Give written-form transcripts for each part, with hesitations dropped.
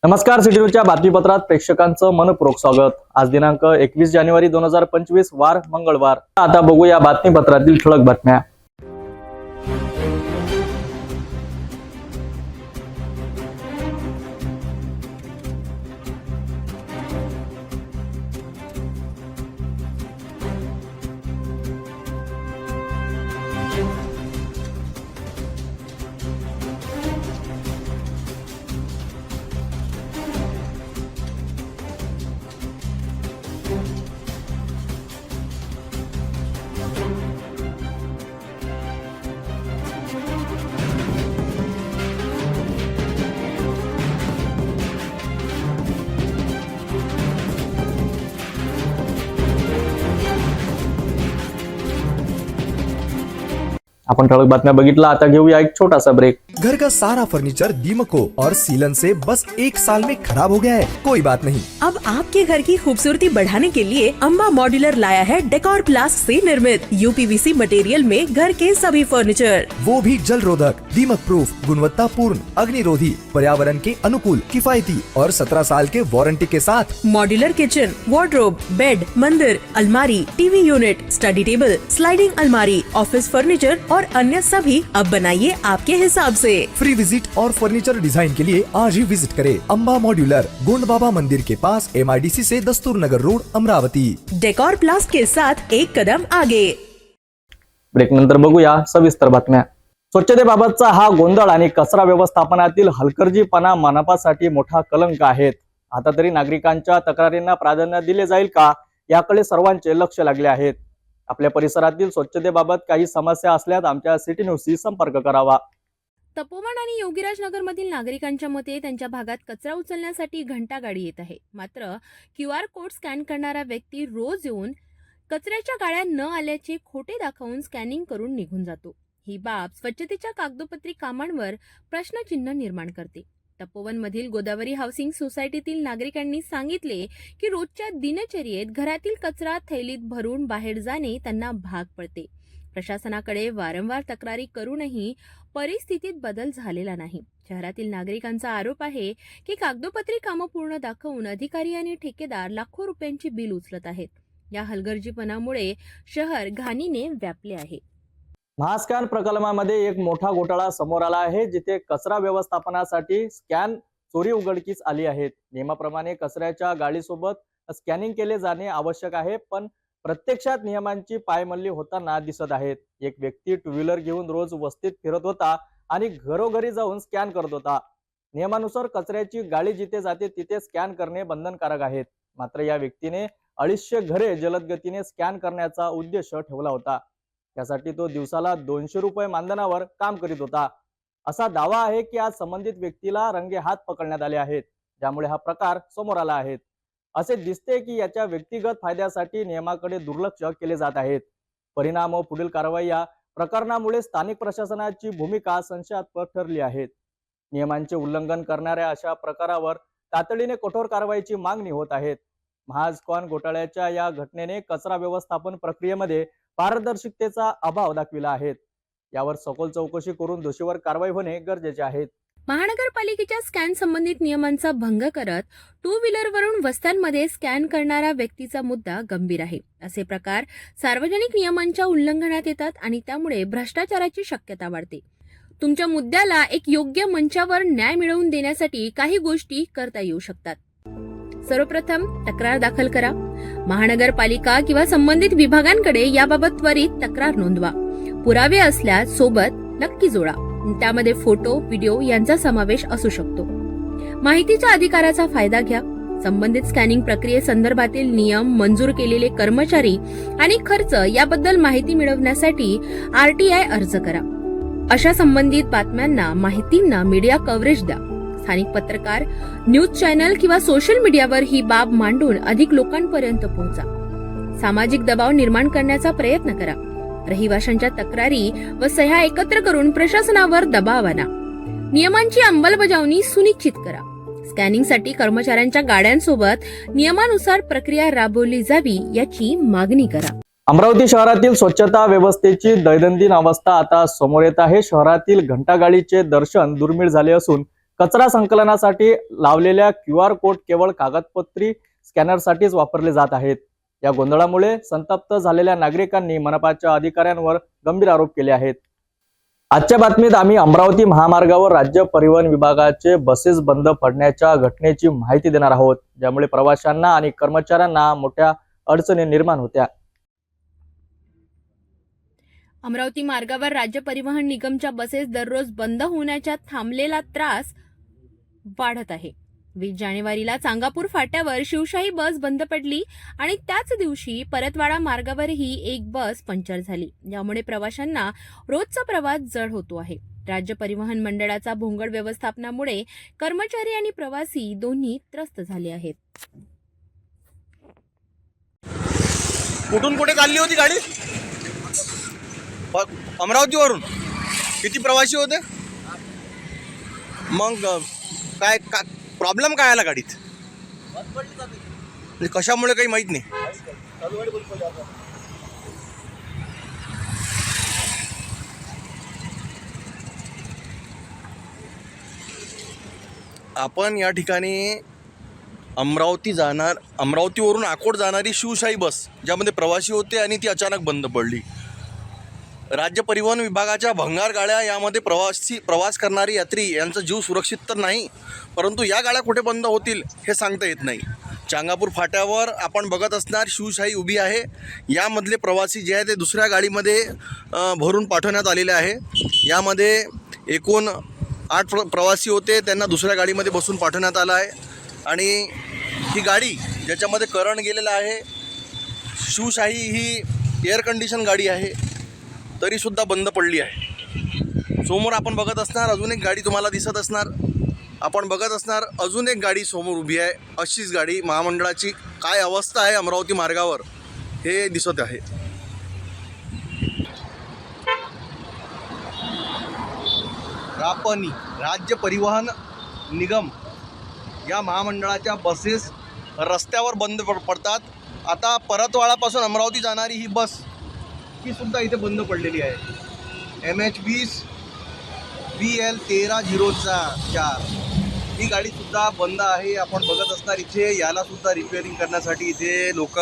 नमस्कार, सिटी न्यूजच्या बातमीपत्रात प्रेक्षकांचं मनपूर्वक स्वागत। आज दिनांक 21 जानेवारी 2025 वार मंगळवार। आता बघूया बातमीपत्रातील ठळक बातम्या। आपण ठळक बातम्या बघितला, आता घेऊया एक छोटासा ब्रेक। घर का सारा फर्नीचर दीमको और सीलन से बस 1 साल में खराब हो गया है, कोई बात नहीं। अब आपके घर की खूबसूरती बढ़ाने के लिए अम्बा मॉड्यूलर लाया है डेकोर प्लास्ट से निर्मित यूपीवीसी मटेरियल में घर के सभी फर्नीचर, वो भी जल रोधक, दीमक प्रूफ, गुणवत्ता पूर्ण, अग्निरोधी, पर्यावरण के अनुकूल, किफायती और 17 साल के वारंटी के साथ। मॉड्यूलर किचन, वार्डरोब, बेड, मंदिर, अलमारी, TV unit, study table, sliding अलमारी, ऑफिस फर्नीचर और अन्य सभी अब बनाइए आपके हिसाब से। फ्री विजिट और फर्नीचर डिजाइन के लिए आज ही विजिट करें अम्बा मॉड्यूलर, गोंड बाबा मंदिर के पास, MIDC से दस्तूर नगर रोड, अमरावती। डेकोर प्लास्ट के साथ एक कदम आगे। ब्रेक नंतर बघूया सविस्तर बातम्या। स्वच्छतेबाबतचा हा गोंधळ आणि कचरा व्यवस्थापनातील हलगर्जीपणा मनपासाठी मोठा कलंक आहेत। आता तरी नागरिकांच्या तक्रारींना प्राधान्य दिले जाईल का, याकडे सर्वांचे लक्ष लागले आहेत। आपल्या परिसरातील स्वच्छतेबाबत काही समस्या असल्यास आमच्या सिटी न्यूजशी संपर्क करावा। तपोवन आणि योगीराज नगर मधील नागरिकांच्या मते त्यांच्या भागात कचरा उचलण्यासाठी घंटा गाडी येत आहे, मात्र QR कोड स्कॅन करणारा व्यक्ती रोज येऊन कचऱ्याच्या गाड्या न आल्याचे खोटे दाखवून स्कॅनिंग करून निघून जातो। ही बाब स्वच्छतेच्या कागदोपत्री कामांवर प्रश्नचिन्ह निर्माण करते। तपोवन मधील गोदावरी हाऊसिंग सोसायटीतील नागरिकांनी सांगितले की रोजच्या दिनचर्येत घरातील कचरा थैलीत भरून बाहेर जाणे त्यांना भाग पडते। प्रशासनाकडे वारंवार तक्रारी करूनही परिस्थितीत बदल झालेला नाही। शहरातील नागरिकांचा आरोप आहे की कागदोपत्री कामं पूर्ण दाखवून अधिकारी आणि ठेकेदार लाखो रुपयांची बिल उचलत आहेत। या हलगर्जीपणामुळे शहर घाणीने व्यापले आहे। महास्कॅन प्रकल्पामध्ये एक मोठा घोटाळा समोर आला आहे, जिथे कचरा व्यवस्थापनासाठी स्कॅन चोरी उघडकीस आली आहे। नियमाप्रमाणे कचऱ्याच्या गाडीसोबत स्कॅनिंग केले जाणे आवश्यक आहे, पण प्रत्यक्षात नियमांची पायमल्ली होताना दिसत आहेत। एक व्यक्ती 2 व्हीलर घेऊन रोज वस्तीत फिरत होता आणि घरोघरी जाऊन स्कॅन करत होता। नियमानुसार कचऱ्याची गाडी जिथे जाते तिथे स्कॅन करणे बंधनकारक आहे, मात्र या व्यक्तीने 250 घरे जलद गतीने स्कॅन करण्याचा उद्देश ठेवला होता। त्यासाठी तो दिवसाला 200 रुपये मानधनावर काम करीत होता। असा दावा आहे की आज संबंधित व्यक्तीला रंगे हात पकडण्यात आले आहेत, ज्यामुळे हा प्रकार समोर आला आहे। असे दिसते की याच्या व्यक्तिगत फायद्यासाठी नियमाकडे दुर्लक्ष केले जात आहेत। परिणाम व पुढील कारवाई या प्रकरणामुळे स्थानिक प्रशासनाची भूमिका संशयास्पद ठरली आहे। नियमांचे उल्लंघन करणाऱ्या अशा प्रकारावर तातडीने कठोर कारवाईची मागणी होत आहे। महास्कॅन घोटाळ्याच्या या घटनेने कचरा व्यवस्थापन प्रक्रियेमध्ये पारदर्शकतेचा अभाव दाखविला आहे। यावर सखोल चौकशी करून दोषीवर कारवाई होणे गरजेचे आहे। महानगरपालिकेच्या स्कॅन संबंधित नियमांचा भंग करत 2 व्हीलरवरून वस्त्यांमध्ये स्कॅन करणारा व्यक्तीचा मुद्दा गंभीर आहे। असे प्रकार सार्वजनिक नियमांच्या उल्लंघनात येतात आणि त्यामुळे भ्रष्टाचाराची शक्यता वाढते। तुमच्या मुद्द्याला एक योग्य मंचावर न्याय मिळवून देण्यासाठी काही गोष्टी करता येऊ शकतात। सर्वप्रथम तक्रार दाखल करा। महानगरपालिका किंवा संबंधित विभागांकडे याबाबत त्वरित तक्रार नोंदवा। पुरावे असल्यास सोबत नक्की जोडा, त्यामध्ये फोटो, व्हिडिओ यांचा समावेश असू शकतो। माहितीच्या अधिकाराचा फायदा घ्या। संबंधित स्कॅनिंग प्रक्रियेसंदर्भातील नियम, मंजूर केलेले कर्मचारी आणि खर्च याबद्दल माहिती मिळवण्यासाठी RTI अर्ज करा। अशा संबंधित बातम्यांना, माहितींना मीडिया कव्हरेज द्या। स्थानिक पत्रकार, न्यूज चॅनल किंवा सोशल मीडियावर ही बाब मांडून अधिक लोकांपर्यंत पोहोचा। सामाजिक दबाव निर्माण करण्याचा प्रयत्न करा। रहिवाशांच्या तक्रारी व सह्या एकत्र करून प्रशासनावर दबाव आणा। नियमांची अंमलबजावणी सुनिश्चित करा। स्कॅनिंगसाठी कर्मचाऱ्यांच्या गाड्यांसोबत नियमानुसार प्रक्रिया राबवली जावी याची मागणी करा। अमरावती शहरातील स्वच्छता व्यवस्थेची दैनंदिन अवस्था आता समोर येत आहे। शहरातील घंटागाडीचे दर्शन दुर्मिळ झाले असून कचरा संकलनासाठी लावलेल्या QR कोड केवळ कागदपत्री स्कॅनरसाठीच वापरले जात आहेत. या गोंधळामुळे संतप्त झालेल्या नागरिकांनी मनपाच्या अधिकाऱ्यांवर गंभीर आरोप केले आहेत. आजच्या बातमीत आम्ही अमरावती महामार्गावर राज्य परिवहन विभागाचे बसेस बंद पडण्याच्या घटनेची माहिती देणार आहोत, ज्यामुळे प्रवाशांना आणि कर्मचाऱ्यांना मोठ्या अडचणी निर्माण होत्या. अमरावती मार्गावर राज्य परिवहन निगमच्या बसेस दररोज बंद होण्याच्या थांबलेला त्रास वाढत आहे. 20 जानेवारीला चांगापूर फाट्यावर शिवशाही बस बंद पडली आणि त्याच दिवशी परतवाडा मार्गावरही एक बस पंक्चर झाली. यामुळे प्रवाशांना रोजचा प्रवास जड होतो आहे. राज्य परिवहन मंडळाचा भोंगळ व्यवस्थापनामुळे कर्मचारी आणि प्रवासी दोन्ही त्रस्त झाले आहेत. कुठून कुठे चालली होती गाडी? अमरावतीवरून. किती प्रवासी होते? मग काय प्रॉब्लेम काय आला गाडीत? म्हणजे कशामुळे काही माहित नाही. आपण या ठिकाणी अमरावतीवरून अकोट जाणारी शिवशाही बस ज्यामध्ये प्रवासी होते आणि ती अचानक बंद पडली. राज्य परिवहन विभागाच्या भंगार गाड्या यामध्ये प्रवास करणारे यात्री यांचा जीव सुरक्षित तर नाही, परंतु या गाड्या कुठे बंद होतील हे सांगता येत नाही. चांगापूर फाट्यावर आपण बघत असणार शिवशाही उभी आहे. यामधले प्रवासी जे आहे ते दुसऱ्या गाडीमध्ये भरून पाठवण्यात आलेले आहे. यामध्ये एकूण 8 प्रवासी होते, त्यांना दुसऱ्या गाडीमध्ये बसून पाठवण्यात आलं आहे. आणि ही गाडी ज्याच्यामध्ये करण गेलेलं आहे, शिवशाही ही एअर कंडिशन गाडी आहे, तरीसुद्धा बंद पडली आहे. समोर आपण बघत असणार अजून एक गाडी तुम्हाला दिसत असणार. आपण बघत असणार अजून एक गाडी समोर उभी आहे. अशीच गाडी महामंडळाची काय अवस्था आहे अमरावती मार्गावर हे दिसत आहे. रापनी राज्य परिवहन निगम या महामंडळाच्या बसेस रस्त्यावर बंद पडतात. आता परतवाडापासून अमरावती जाणारी ही बस ही सुद्धा इथे बंद पडलेली आहे. MH20 BL 1304 ही गाडी सुद्धा बंद आहे. आपण बघत असणार इथे याला सुद्धा रिपेअरिंग करण्यासाठी इथे लोक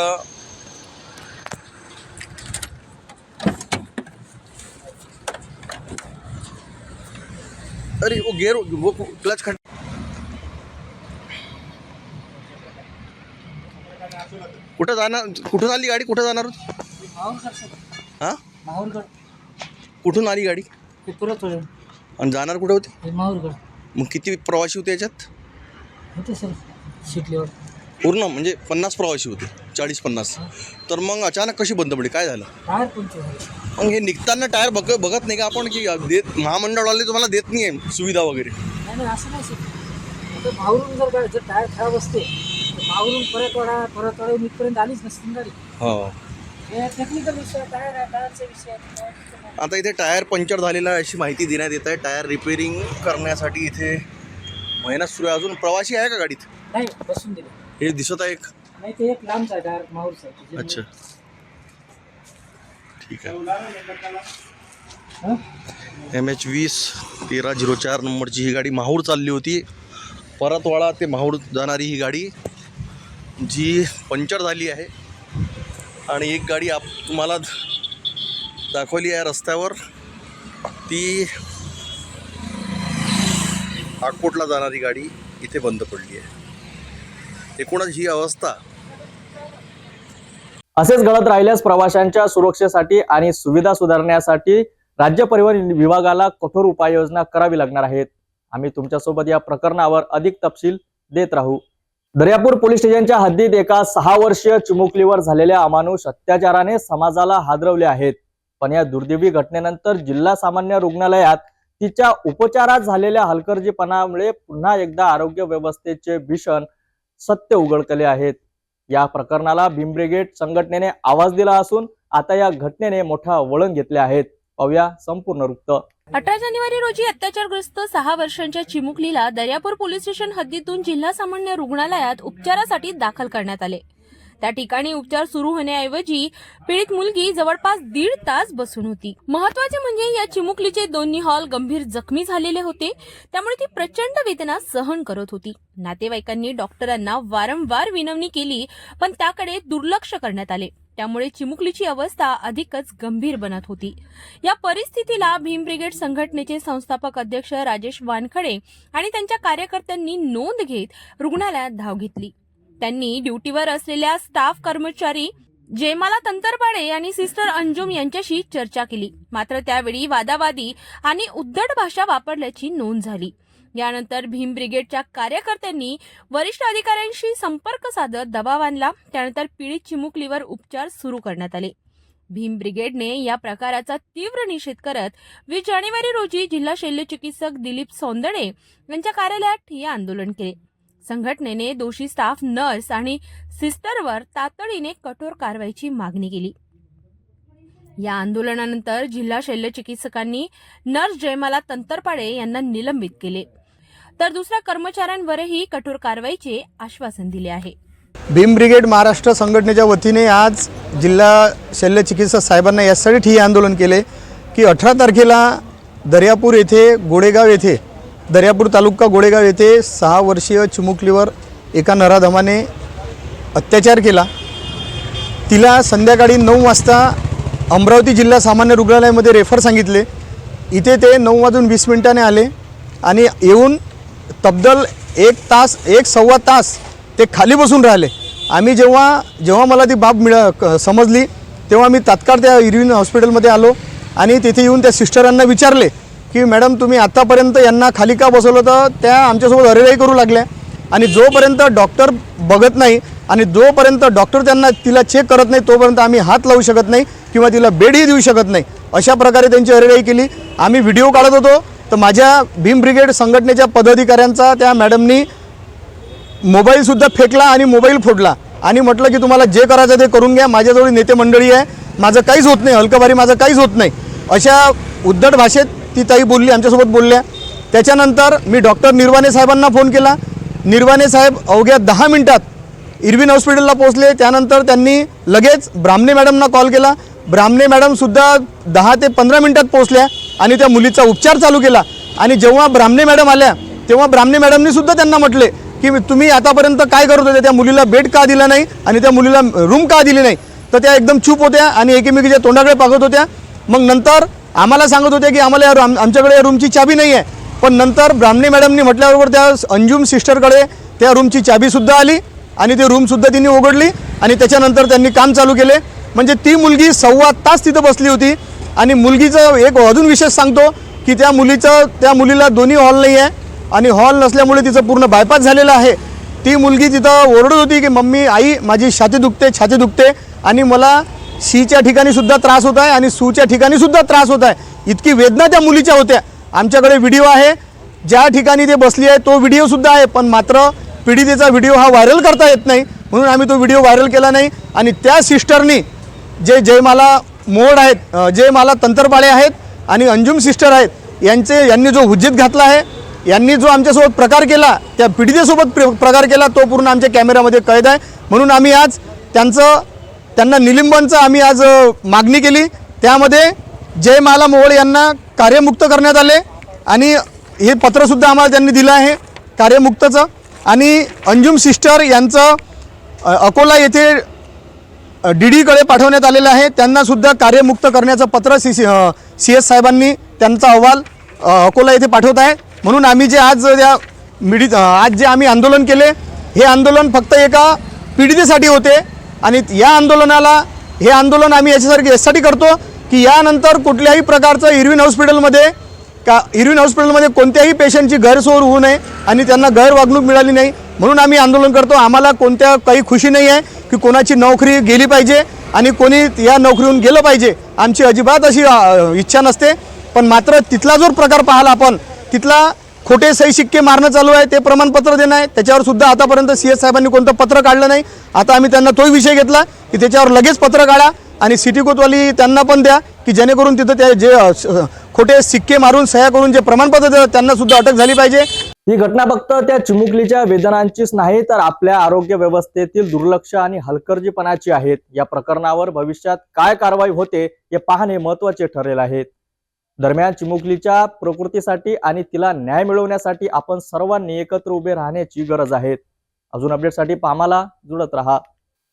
अरे वो गेअर वो क्लच खट कुठं जाणार? कुठून आली गाडी? कुठं जाणार होती? हां, कुठून आली गाडी आणि जाणार कुठे होती? मग किती प्रवासी होते याच्यात? होते सर सीटलीवर पूर्ण म्हणजे 50 प्रवासी होते, 40-50. तर मग अचानक कशी बंद पडली? काय झालं? टायर पंक्चर मग हे निघताना टायर बघत नाही का आपण की महामंडळवाले तुम्हाला देत नाही आहे सुविधा वगैरे? नाही असं नाही सर. आता भावरून जर टायर खराब असते तर भावरून परतवाडा इथपर्यंत आलीच नसती गाडी. हो, हे टेक्निकल विषय टायर आहे, टायरचा विषय. आता इथे टायर पंक्चर झालेला आहे अशी माहिती देण्यात येत आहे. टायर रिपेअरिंग करण्यासाठी इथे मेहनत सुरू आहे. अजून प्रवासी आहे का गाडीत? नाही, बसून दिले. हे दिसत आहे एक. नाही, ते एक लांबचा टायर माहूरचा आहे. अच्छा, ठीक आहे. MH20 1304 नंबरची ही गाडी माहूर चालली होती. परतवाडा ते माहूर जाणारी ही गाडी जी पंक्चर झाली आहे. आणि एक गाडी तुम्हाला दाखवली आहे रस्त्यावर, ती अकोटला जाणारी गाडी इथे बंद पडली आहे. एकूणच ही अवस्था. असेच घडत राहिल्यास प्रवाशांच्या सुरक्षेसाठी आणि सुविधा सुधारण्यासाठी राज्य परिवहन विभागाला कठोर उपाययोजना करावी लागणार आहेत. आम्ही तुमच्यासोबत या प्रकरणावर अधिक तपशील देत राहू. दर्यापूर पोलीस स्टेशनच्या हद्दीत एका 6 वर्षीय चिमुकलीवर झालेल्या अमानुष अत्याचाराने समाजाला हादरवले आहेत. पण या दुर्दैवी घटनेनंतर जिल्हा सामान्य रुग्णालयात तिच्या उपचारात झालेल्या हलगर्जीपणामुळे पुन्हा एकदा आरोग्य व्यवस्थेचे भीषण सत्य उघडकले आहेत. या प्रकरणाला भीम ब्रिगेड संघटनेने आवाज दिला असून आता या घटनेने मोठा वळण घेतले आहेत. पाहूया संपूर्ण वृत्त. 18 जानेवारी रोजी अत्याचारग्रस्त 6 वर्षांच्या चिमुकलीला दर्यापूर पोलीस स्टेशन हद्दीतून जिल्हा सामान्य रुग्णालयात उपचारासाठी दाखल करण्यात आले. त्या ठिकाणी उपचार सुरू होण्याऐवजी पीडित मुलगी जवळपास 1.5 तास बसून होती. महत्त्वाचे म्हणजे या चिमुकलीचे दोन्ही हॉल गंभीर जखमी झालेले होते, त्यामुळे ती प्रचंड वेदना सहन करत होती. नातेवाईकांनी डॉक्टरांना वारंवार विनवणी केली, पण त्याकडे दुर्लक्ष करण्यात आले. त्यामुळे चिमुकलीची अवस्था अधिकच गंभीर बनत होती. या परिस्थितीला भीम ब्रिगेड संघटनेचे संस्थापक अध्यक्ष राजेश वानखडे आणि त्यांच्या कार्यकर्त्यांनी नोंद घेत रुग्णालयात धाव घेतली. त्यांनी ड्युटीवर असलेल्या स्टाफ कर्मचारी जयमाला तंतरपाडे आणि सिस्टर अंजुम यांच्याशी चर्चा केली. मात्र त्यावेळी वादावादी आणि उद्धट भाषा वापरल्याची नोंद झाली. यानंतर भीम ब्रिगेडच्या कार्यकर्त्यांनी वरिष्ठ अधिकाऱ्यांशी संपर्क साधत दबाव आणला. त्यानंतर पीडित चिमुकलीवर उपचार सुरू करण्यात आले. भीम ब्रिगेडने या प्रकाराचा तीव्र निषेध करत 20 जानेवारी रोजी जिल्हा शल्यचिकित्सक दिलीप सौंदडे यांच्या कार्यालयात ठिय्या आंदोलन केले. संघटनेने दोषी स्टाफ नर्स आणि सिस्टरवर तातडीने कठोर कारवाईची मागणी केली. या आंदोलनानंतर जिल्हा शल्यचिकित्सकांनी नर्स जयमाला तंतरपाडे यांना निलंबित केले, तर दुसऱ्या कर्मचाऱ्यांवरही कठोर कारवाईचे आश्वासन दिले आहे. भीम ब्रिगेड महाराष्ट्र संघटनेच्या वतीने आज जिल्हा शल्यचिकित्सक साहेबांना यासाठी ठिय्या आंदोलन केले की 18 तारखेला दर्यापूर येथे गोडेगाव येथे दर्यापूर तालुका गोडेगाव येथे 6 वर्षीय चिमुकलीवर एका नराधमाने अत्याचार केला. तिला संध्याकाळी 9 वाजता अमरावती जिल्हा सामान्य रुग्णालयामध्ये रेफर सांगितले. इथे ते 9:20 आले आणि येऊन तब्बल 1 तास 1.25 तास ते खाली बसून राहिले. आम्ही जेव्हा मला ती बाब समजली तेव्हा मी तात्काळ त्या इरविन हॉस्पिटलमध्ये आलो आणि तिथे येऊन त्या सिस्टरांना विचारले की मॅडम तुम्ही आत्तापर्यंत यांना खाली का बसवलं, तर त्या आमच्यासोबत अरेराई करू लागल्या. आणि जोपर्यंत डॉक्टर बघत नाही आणि जोपर्यंत डॉक्टर तिला चेक करत नाही तोपर्यंत आम्ही हात लावू शकत नाही किंवा तिला बेडही देऊ शकत नाही, अशा प्रकारे त्यांची अरेराई केली. आम्ही व्हिडिओ काढत होतो तर माझ्या भीम ब्रिगेड संघटनेच्या पदाधिकाऱ्यांचा त्या मॅडमनी मोबाईलसुद्धा फेकला आणि मोबाईल फोडला आणि म्हटलं की तुम्हाला जे करायचं ते करून घ्या, माझ्याजवळ नेते मंडळी आहे, माझं काहीच होत नाही, हलकभारी माझं काहीच होत नाही, अशा उद्धट भाषेत ती ताई बोलली, आमच्यासोबत बोलल्या. त्याच्यानंतर मी डॉक्टर निर्वाणे साहेबांना फोन केला. निर्वाणे साहेब अवघ्या 10 मिनिटात इरविन हॉस्पिटलला पोहोचले. त्यानंतर त्यांनी लगेच ब्राह्मणे मॅडमना कॉल केला. ब्राह्मणे मॅडमसुद्धा 10 ते 15 मिनिटात पोहोचल्या आणि त्या मुलीचा उपचार चालू केला. आणि जेव्हा ब्राह्मणे मॅडम आल्या तेव्हा ब्राह्मणे मॅडमनी सुद्धा त्यांना म्हटले की तुम्ही आतापर्यंत काय करत होते, त्या मुलीला बेड का दिला नाही आणि त्या मुलीला रूम का दिली नाही, तर त्या एकदम चूप होत्या आणि एकमेकीच्या तोंडाकडे पाहत होत्या. मग नंतर आम्हाला सांगत होते की आम्हाला आमच्याकडे या रूमची चाबी नाही आहे. पण नंतर ब्राह्मणे मॅडमनी म्हटल्याबरोबर त्या अंजुम सिस्टरकडे त्या रूमची चाबीसुद्धा आली आणि ते रूमसुद्धा तिने उघडली आणि त्याच्यानंतर त्यांनी काम चालू केले. म्हणजे ती मुलगी 1.25 तास तिथं बसली होती. आणि मुलगीचं एक अजून विशेष सांगतो की त्या मुलीला दोन्ही हॉल नाही आहे आणि हॉल नसल्यामुळे तिचं पूर्ण बायपास झालेलं आहे. ती मुलगी तिथं ओरडत होती की मम्मी, आई, माझी छाती दुखते आणि मला शीच्या ठिकाणीसुद्धा त्रास होत आहे आणि सूच्या ठिकाणीसुद्धा त्रास होत आहे. इतकी वेदना त्या मुलीच्या होत्या. आमच्याकडे व्हिडिओ आहे, ज्या ठिकाणी ते बसली आहे तो व्हिडिओसुद्धा आहे, पण मात्र पीडितेचा व्हिडिओ हा व्हायरल करता येत नाही म्हणून आम्ही तो व्हिडिओ व्हायरल केला नाही. आणि त्या सिस्टरनी जे जयमाला मोड आहेत, जयमाला तंतरपाडे आहेत आणि अंजुम सिस्टर आहेत, यांनी जो हुज्जत घातला आहे, यांनी जो आमच्यासोबत प्रकार केला, त्या पीडितेसोबत प्रकार केला, तो पूर्ण आमच्या कॅमेऱ्यामध्ये कैद आहे. म्हणून आम्ही आज त्यांना निलंबनचं आम्ही आज मागणी केली. त्यामध्ये जयमाला मोहोळ यांना कार्यमुक्त करण्यात आले आणि हे पत्रसुद्धा आम्हाला त्यांनी दिलं आहे कार्यमुक्तचं. आणि अंजुम सिस्टर यांचं अकोला येथे DDकडे पाठवण्यात आलेलं आहे. त्यांनासुद्धा कार्यमुक्त करण्याचं पत्र CS साहेबांनी त्यांचा अहवाल अकोला येथे पाठवत आहे. म्हणून आम्ही जे आज जे आम्ही आंदोलन केले, हे आंदोलन फक्त एका पीडितेसाठी होते आणि हे आंदोलन आम्ही यासाठी करतो की यानंतर कुठल्याही प्रकारचं इरविन हॉस्पिटलमध्ये कोणत्याही पेशंटची गैरसोय होऊ नये आणि त्यांना गैरवागणूक मिळाली नाही म्हणून आम्ही आंदोलन करतो. आम्हाला काही खुशी नाही आहे की कोणाची नोकरी गेली पाहिजे आणि कोणी या नोकरीहून गेलं पाहिजे, आमची अजिबात अशी इच्छा नसते. पण मात्र तिथला जो प्रकार पाहिला आपण, तिथला खोटे सही शिक्के मारणं चालू आहे, ते प्रमाणपत्र देणं आहे, त्याच्यावर सुद्धा आतापर्यंत CS साहेबांनी कोणतं पत्र काढलं नाही. आता आम्ही त्यांना तोही विषय घेतला की त्याच्यावर लगेच पत्र काढा आणि सिटी कोतवाली त्यांना पण द्या की जेणेकरून तिथं जे खोटे सिक्के मारून सह्या करून जे प्रमाणपत्र देतात त्यांना सुद्धा अटक झाली पाहिजे. ही घटना फक्त त्या चिमुकलीच्या वेदनांचीच नाही तर आपल्या आरोग्य व्यवस्थेतील दुर्लक्ष आणि हलगर्जीपणाची आहेत. या प्रकरणावर भविष्यात काय कारवाई होते हे पाहणे महत्त्वाचे ठरेल आहे. दरम्यान चिमुकलीच्या प्रकृतीसाठी आणि तिला न्याय मिळवण्यासाठी आपण सर्वांनी एकत्र उभे राहण्याची गरज आहे. अजून अपडेटसाठी आम्हाला जुळत राहा.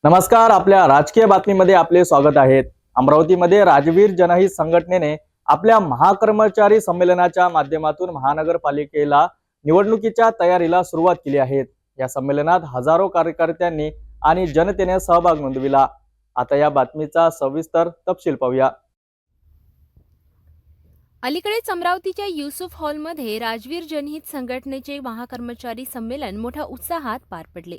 नमस्कार, आपल्या राजकीय बातमीमध्ये आपले स्वागत आहे. अमरावतीमध्ये राजवीर जनहित संघटनेने आपल्या महाकर्मचारी संमेलनाच्या माध्यमातून महानगरपालिकेला निवडणुकीच्या तयारीला सुरुवात केली आहे. या संमेलनात हजारो कार्यकर्त्यांनी आणि जनतेने सहभाग नोंदविला. आता या बातमीचा सविस्तर तपशील पाहूया. अलीकडेच अमरावतीच्या युसुफ हॉलमध्ये राजवीर जनहित संघटनेचे महाकर्मचारी संमेलन मोठ्या उत्साहात पार पडले.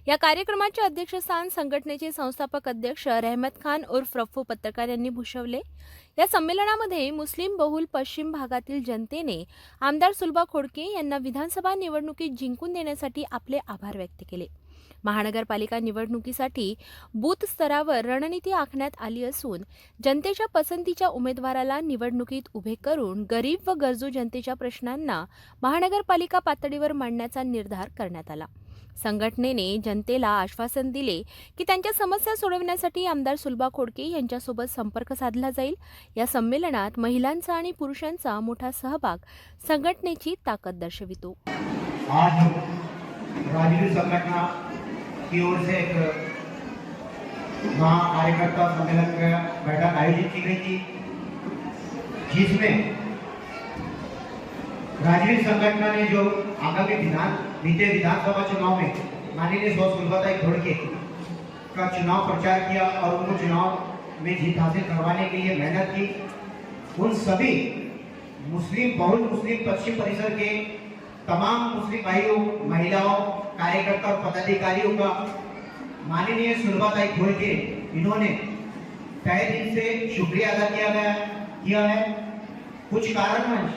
या कार्यक्रमाचे अध्यक्षस्थान संघटनेचे संस्थापक अध्यक्ष रहमत खान उर्फ रफ्फू पत्रकार यांनी भूषवले. या संमेलनामध्ये मुस्लिम बहुल पश्चिम भागातील जनतेने आमदार सुलभा खोडके यांना विधानसभा निवडणुकीत जिंकून देण्यासाठी आपले आभार व्यक्त केले. महानगरपालिका निवडणुकीसाठी बूथ स्तरावर रणनीती आखण्यात आली असून जनतेच्या पसंतीच्या उमेदवाराला निवडणुकीत उभे करून गरीब व गरजू जनतेच्या प्रश्नांना महानगरपालिका पातळीवर मांडण्याचा निर्धार करण्यात आला. संघटनेने जनतेला आश्वासन दिले की त्यांच्या समस्या सोडवण्यासाठी आमदार सुलभा खोडके यांच्यासोबत संपर्क साधला जाईल. या संमेलनात महिलांचा आणि पुरुषांचा मोठा सहभाग संघटनेची ताकद दर्शवितो. राजवीर संगठन की ओर से एक महाकार्यकर्ता सम्मेलन का बैठक आयोजित की गई थी, जिसमें राजवीर संगठन ने जो आगामी बीते विधानसभा चुनाव में माननीय सुलभाताई खोड़के का चुनाव प्रचार किया और उनको चुनाव में जीत हासिल करवाने के लिए मेहनत की, उन सभी बहुल मुस्लिम पश्चिम परिसर के तमाम मुस्लिम भाइयों, महिलाओं, कार्यकर्ता और पदाधिकारियों का माननीय सुलभाताई खोड़के इन्होंने तहे दिल से शुक्रिया अदा किया है. कुछ कारण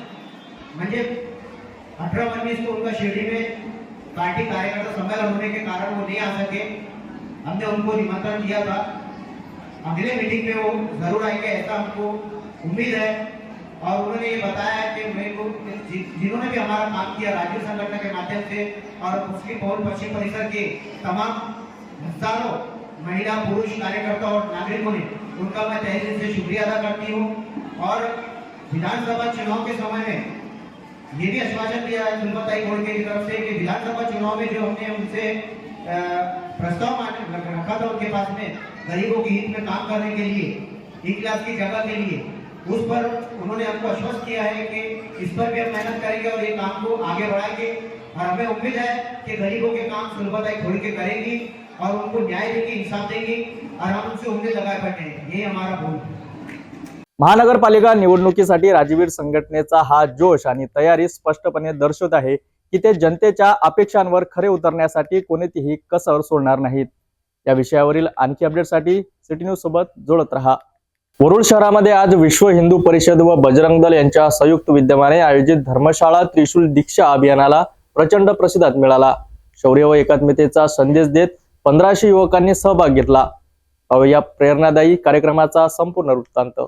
म्हणजे 18-19 को उनका शिरडी में पार्टी कार्यकर्ता सम्मेलन होने के कारण वो नहीं आ सके. हमने उनको निमंत्रण दिया था. अगले मीटिंग में वो जरूर आएंगे ऐसा हमको उम्मीद है. और उन्होंने ये बताया कि मेरे को जिन्होंने भी हमारा काम किया राजवीर संगठन के माध्यम से और मुस्लिम बहुल पश्चिम परिसर के तमाम हजारों महिला, पुरुष, कार्यकर्ता और नागरिकों ने, उनका मैं तहे दिल से शुक्रिया अदा करती हूँ. और विधानसभा चुनाव के समय में ये भी आश्वासन दिया है सुलभाताई खोड़के की तरफ से कि विधानसभा चुनाव में जो हमने उनसे प्रस्ताव रखा था उनके पास में गरीबों के हित में काम करने के लिए, एक क्लास की जगह के लिए, उस पर उन्होंने हमको आश्वस्त किया है कि इस पर भी हम मेहनत करेंगे और ये काम को आगे बढ़ाएंगे. और हमें उम्मीद है कि गरीबों के काम सुलभाताई खोड़के करेंगी और उनको न्याय देंगी, इंसाफ देंगी और हम उनसे उम्मीद लगाए बैठे हैं. यही हमारा भूल. महानगरपालिका निवडणुकीसाठी राजवीर संघटनेचा हा जोश आणि तयारी स्पष्टपणे दर्शवत आहे की ते जनतेच्या अपेक्षांवर खरे उतरण्यासाठी कोणतीही कसर सोडणार नाहीत. या विषयावरील आणखी अपडेटसाठी सिटी न्यूज सोबत जोडत रहा. वरुड शहरामध्ये आज विश्व हिंदू परिषद व बजरंग दल यांच्या संयुक्त विद्यमाने आयोजित धर्मशाळा त्रिशूल दीक्षा अभियानाला प्रचंड प्रतिसाद मिळाला. शौर्य व एकात्मतेचा संदेश देत 1500 युवकांनी सहभाग घेतला. या प्रेरणादायी कार्यक्रमाचा संपूर्ण वृत्तांत.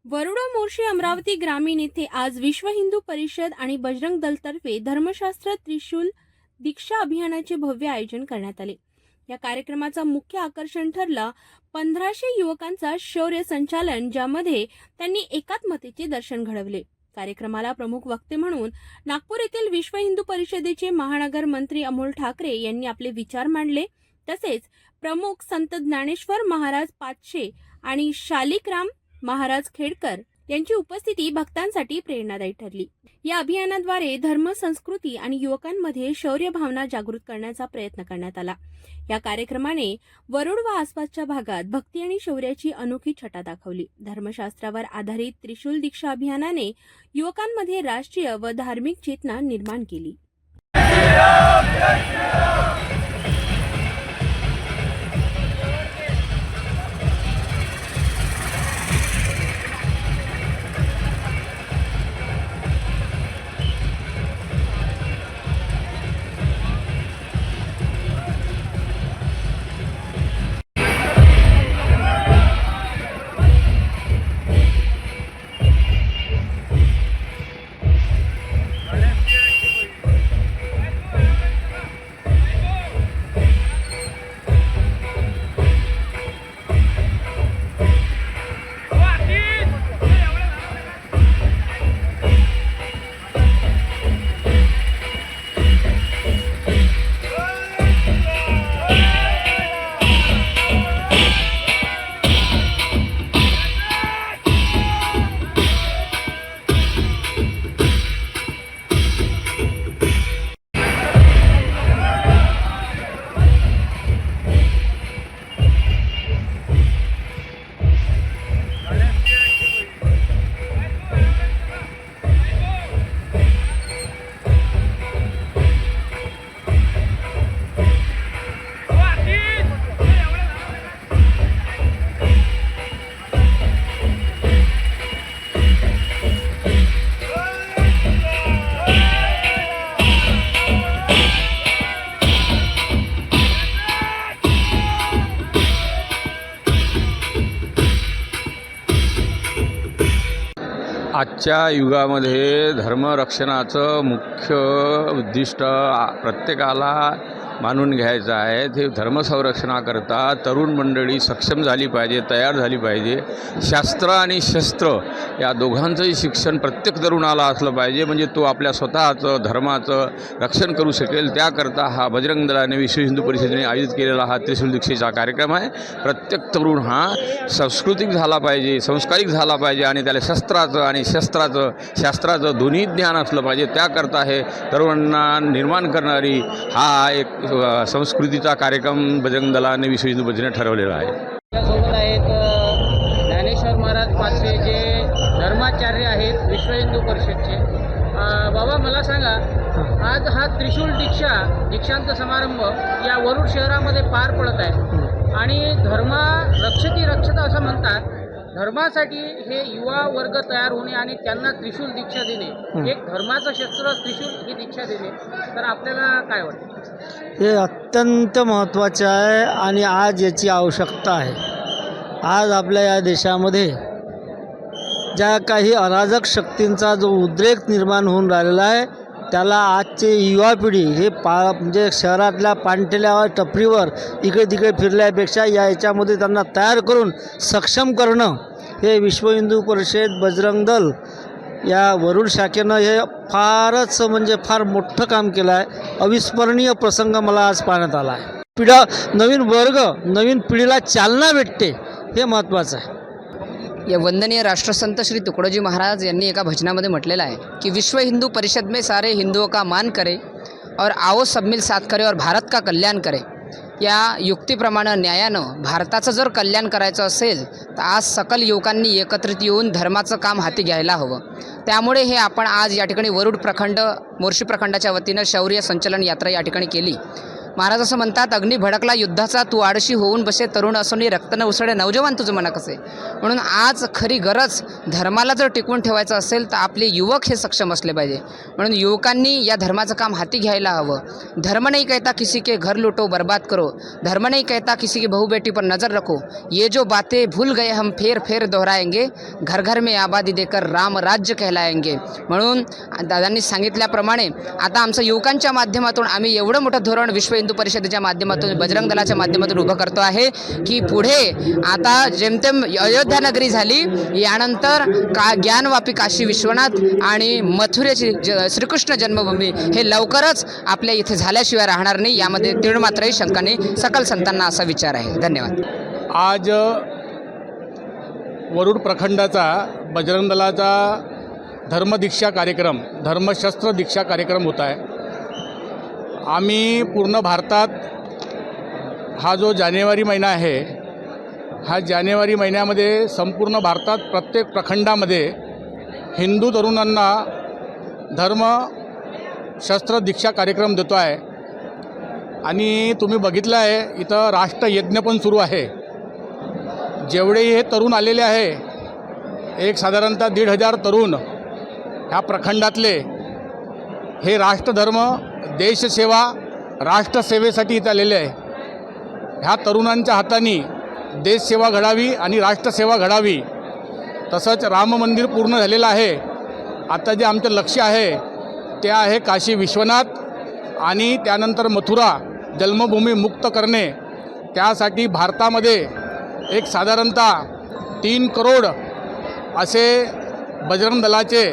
वरुड मोर्शी अमरावती ग्रामीण येथे आज विश्व हिंदू परिषद आणि बजरंग दलतर्फे धर्मशास्त्र त्रिशूल दीक्षा अभियानाचे भव्य आयोजन करण्यात आले. या कार्यक्रमाचा मुख्य आकर्षण ठरला 1500 युवकांचा शौर्य संचालन, ज्यामध्ये त्यांनी एकात्मतेचे दर्शन घडवले. कार्यक्रमाला प्रमुख वक्ते म्हणून नागपूर येथील विश्व हिंदू परिषदेचे महानगर मंत्री अमोल ठाकरे यांनी आपले विचार मांडले. तसेच प्रमुख संत ज्ञानेश्वर महाराज पाचशे आणि शालिकराम महाराज खेडकर यांची उपस्थिती भक्तांसाठी प्रेरणादायी ठरली. या अभियानाद्वारे धर्म, संस्कृती आणि युवकांमध्ये शौर्य भावना जागृत करण्याचा प्रयत्न करण्यात आला. या कार्यक्रमाने वरुड व आसपासच्या भागात भक्ती आणि शौर्याची अनोखी छटा दाखवली. धर्मशास्त्रावर आधारित त्रिशूल दीक्षा अभियानाने युवकांमध्ये राष्ट्रीय व धार्मिक चेतना निर्माण केली. आजच्या युगामध्ये धर्मरक्षणाचं मुख्य उद्दिष्ट प्रत्येकाला मानून घ्यायचं आहे. ते धर्मसंरक्षणाकरता तरुण मंडळी सक्षम झाली पाहिजे, तयार झाली पाहिजे. शास्त्र आणि शस्त्र या दोघांचंही शिक्षण प्रत्येक तरुणाला असलं पाहिजे, म्हणजे तो आपल्या स्वतःचं धर्माचं रक्षण करू शकेल. त्याकरता हा बजरंग दलाने विश्व हिंदू परिषदेने आयोजित केलेला हा त्रिशूल दीक्षेचा कार्यक्रम आहे. प्रत्येक तरुण हा सांस्कृतिक झाला पाहिजे, संस्कारिक झाला पाहिजे आणि त्याला शस्त्राचं आणि शास्त्राचं दोन्ही ज्ञान असलं पाहिजे. त्याकरता हे तरुणांना निर्माण करणारी हा एक संस्कृतीचा कार्यक्रम बजरंग दलाने विश्व हिंदू परिषदेने ठरवलेला आहे. आपल्यासोबत आहेत ज्ञानेश्वर महाराज पाचवे, जे धर्माचार्य आहेत विश्व हिंदू परिषदचे. बाबा, मला सांगा, आज हा त्रिशूल दीक्षांत समारंभ या वरुड शहरामध्ये पार पडत आहे आणि धर्म रक्षती रक्षता असं म्हणतात. धर्मासाठी हे युवा वर्ग तयार होणे आणि त्यांना त्रिशूल दीक्षा देणे, एक धर्माचं शस्त्र त्रिशूल ही दीक्षा देणे, तर आपल्याला काय वाटतं? हे अत्यंत महत्त्वाचे आहे आणि आज याची आवश्यकता आहे. आज आपल्या या देशामध्ये ज्या काही अराजक शक्तींचा जो उद्रेक निर्माण होऊन राहिलेला आहे, त्याला आजची युवा पिढी हे म्हणजे शहरातल्या पाणटेल्या टपरीवर इकडे तिकडे फिरल्यापेक्षा याच्यामध्ये त्यांना तयार करून सक्षम करणं, हे विश्व हिंदू परिषद बजरंग दल या वरुड शाखेनं हे फारच म्हणजे फार मोठं काम केलं आहे. अविस्मरणीय प्रसंग मला आज पाहण्यात आला आहे. नवीन पिढीला चालना भेटते, हे महत्त्वाचं आहे. या वंदनीय राष्ट्रसंत श्री तुकडोजी महाराज यांनी एका भजनामध्ये म्हटलेलं आहे की विश्व हिंदू परिषद में सारे हिंदुओं का मान करे और आओ सब मिल साथ करे और भारत का कल्याण करे. या युक्तीप्रमाणे न्यायानं भारताचं जर कल्याण करायचं असेल तर आज सकल युवकांनी एकत्रित येऊन धर्माचं काम हाती घ्यायला हवं. त्यामुळे हे आपण आज या ठिकाणी वरुड प्रखंड, मोर्शी प्रखंडाच्या वतीनं शौर्य संचलन यात्रा या ठिकाणी केली. महाराज असं म्हणतात, अग्नी भडकला युद्धाचा, तू आडशी होऊन बसे तरुण असूनही रक्त न उसळे नवजवान तुझं मना कसे. म्हणून आज खरी गरज धर्माला जर टिकवून ठेवायचं असेल तर आपले युवक हे सक्षम असले पाहिजे. म्हणून युवकांनी या धर्माचं काम हाती घ्यायला हवं. धर्म नहीं कहता किसी के घर लुटो बर्बाद करो, धर्म नहीं कहता किसी की बहू बेटी पर नज़र रखो, ये जो बातें भूल गए हम फेर फेर दोहराएंगे, घर घर में आबादी देकर राम राज्य कहलाएंगे. म्हणून दादांनी सांगितल्याप्रमाणे आता आमचं युवकांच्या माध्यमातून आम्ही एवढं मोठं धोरण विश्व हिंदू परिषदेच्या माध्यमातून, बजरंग दलाच्या माध्यमातून उभं करतो आहे की पुढे आता जेमतेम अयोध्या नगरी झाली, यानंतर ज्ञानवापी काशी विश्वनाथ आणि मथुरेची श्रीकृष्ण जन्मभूमी हे लवकरच आपल्या इथे झाल्याशिवाय राहणार नाही, यामध्ये तीळ मात्रही शंका नाही. सकल संतांना असा विचार आहे. धन्यवाद. आज वरुड प्रखंडाचा बजरंग दलाचा धर्मदीक्षा कार्यक्रम, धर्मशस्त्र दीक्षा कार्यक्रम होता आहे. आम्ही पूर्ण भारतात हा जो जानेवारी महिना आहे, हा जानेवारी महिन्यामध्ये संपूर्ण भारतात प्रत्येक प्रखंडामध्ये हिंदू तरुणांना धर्मशस्त्र दीक्षा कार्यक्रम देतो आहे. आणि तुम्ही बघितलं आहे इथं राष्ट्रयज्ञ पण सुरू आहे. जेवढेही हे तरुण आलेले आहे, एक साधारणतः 1,500 तरुण ह्या प्रखंडातले हे राष्ट्रधर्म, देशसेवा, राष्ट्रसेवेसाठी इथं आलेले आहे. ह्या तरुणांच्या हाताने देशसेवा घडावी आणि राष्ट्रसेवा घडावी. तसंच राम मंदिर पूर्ण झालेलं आहे. आता जे आमचं लक्ष आहे ते आहे काशी विश्वनाथ आणि त्यानंतर मथुरा जन्मभूमी मुक्त करणे. त्यासाठी भारतामध्ये एक साधारणतः 3 करोड असे बजरंग दलाचे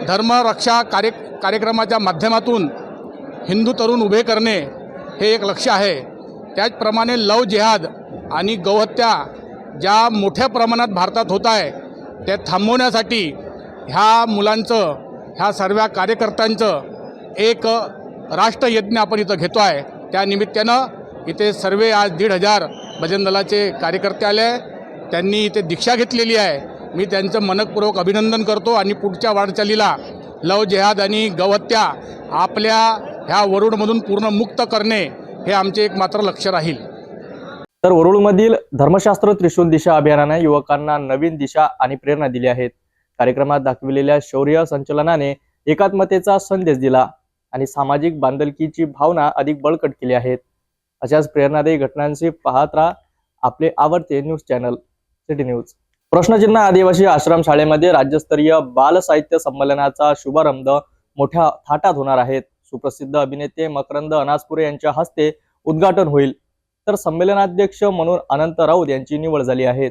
धर्मरक्षा कार्यक्रमाच्या माध्यमातून हिंदू तरुण उभे करणे हे एक लक्ष्य आहे. त्याचप्रमाणे लव जिहाद आणि गौहत्या ज्या मोठ्या प्रमाणात भारतात होत आहे, ते थांबवण्यासाठी ह्या मुलांचं, ह्या सर्व कार्यकर्त्यांचं एक राष्ट्रयज्ञ आपण इथं घेतो आहे. त्या निमित्तानं इथे सर्व आज 1,500 बजरंग दलाचे कार्यकर्ते आले आहे. त्यांनी इथे दीक्षा घेतलेली आहे. मी त्यांचं मनपूर्वक अभिनंदन करतो आणि पुढच्या वाटचालीला लव जिहाद आणि गौहत्या आपल्या ह्या वरुडमधून पूर्ण मुक्त करणे हे आमचे एक मात्र लक्ष्य राहील. तर वरुडमधील धर्मशास्त्र त्रिशूल दिशा अभियानाने युवकांना नवीन दिशा आणि प्रेरणा दिली आहेत. कार्यक्रमात दाखविलेल्या शौर्य संचलनाने एकात्मतेचा संदेश दिला आणि सामाजिक बांधिलकीची भावना अधिक बळकट केली आहेत. अशाच प्रेरणादायी घटनांची पाहत राहा आपले आवडते न्यूज चॅनल सिटी न्यूज. प्रश्नचिन्ह आदिवासी आश्रम शाळेमध्ये राज्यस्तरीय बाल साहित्य संमेलनाचा शुभारंभ मोठ्या थाटात होणार आहे. सुप्रसिद्ध अभिनेते मकरंद अनासपुरे यांच्या हस्ते उद्घाटन होईल, तर संमेलनाध्यक्ष म्हणून अनंत राऊत यांची निवड झाली आहे.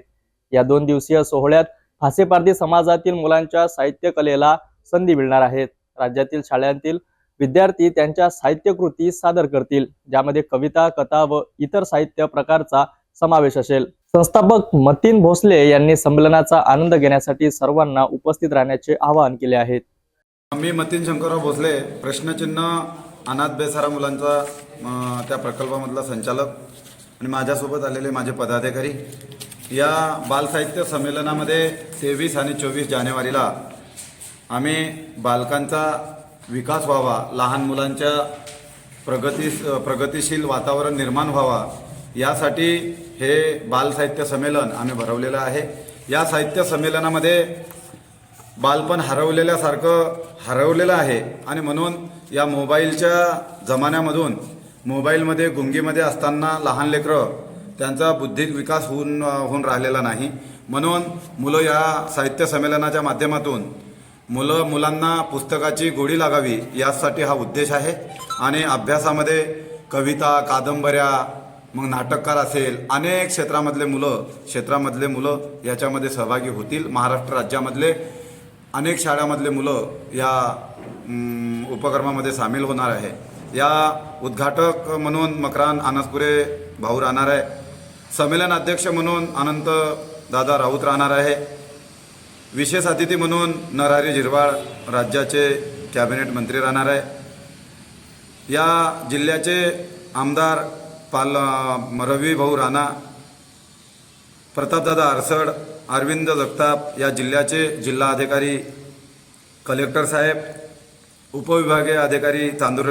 या 2 दिवसीय सोहळ्यात फासेपारधी समाजातील मुलांच्या साहित्य कलेला संधी मिळणार आहेत. राज्यातील शाळांतील विद्यार्थी त्यांच्या साहित्यकृती सादर करतील, ज्यामध्ये कविता, कथा व इतर साहित्य प्रकारचा समावेश असेल. संस्थापक मतीन भोसले यांनी संमेलनाचा आनंद घेण्यासाठी सर्वांना उपस्थित राहण्याचे आवाहन केले आहे. मी मतीन शंकरराव भोसले, प्रश्नचिन्ह अनाथ बेसहारा मुलांचा त्या प्रकल्पामधला संचालक आणि माझ्यासोबत आलेले माझे पदाधिकारी. या बालसाहित्य संमेलनामध्ये 23 आणि 24 जानेवारीला आम्ही बालकांचा विकास व्हावा, लहान मुलांच्या प्रगतिशील वातावरण निर्माण व्हावा, यासाठी हे बालसाहित्य संमेलन आम्ही भरवलेलं आहे. या साहित्य संमेलनामध्ये बालपण हरवलेलं आहे आणि म्हणून या मोबाईलच्या जमान्यामधून मोबाईलमध्ये गुंगीमध्ये असताना लहान लेकरं त्यांचा बुद्धिक विकास होऊन राहिलेला नाही. म्हणून मुलं या साहित्य संमेलनाच्या माध्यमातून मुलांना पुस्तकाची गोडी लागावी, यासाठी हा उद्देश आहे. आणि अभ्यासामध्ये कविता, कादंबऱ्या, मग नाटककार असेल, अनेक क्षेत्रामधले मुलं याच्यामध्ये सहभागी होतील. महाराष्ट्र राज्यामधले अनेक शाळांमधले मुलं या उपक्रमामध्ये सामील होणार आहे. या उद्घाटक म्हणून मकरंद अनासपुरे भाऊ राहणार आहे. संमेलन अध्यक्ष म्हणून अनंत दादा राऊत राहणार आहे. विशेष अतिथी म्हणून नरहरी झिरवाळ राज्याचे कॅबिनेट मंत्री राहणार आहे. या जिल्ह्याचे आमदार रवी भाऊ राणा, प्रतापदादा अरसड, अरविंद जगताप, या जिल्ह्याचे जिल्हा अधिकारी, कलेक्टर साहेब, उपविभागीय अधिकारी चांदूर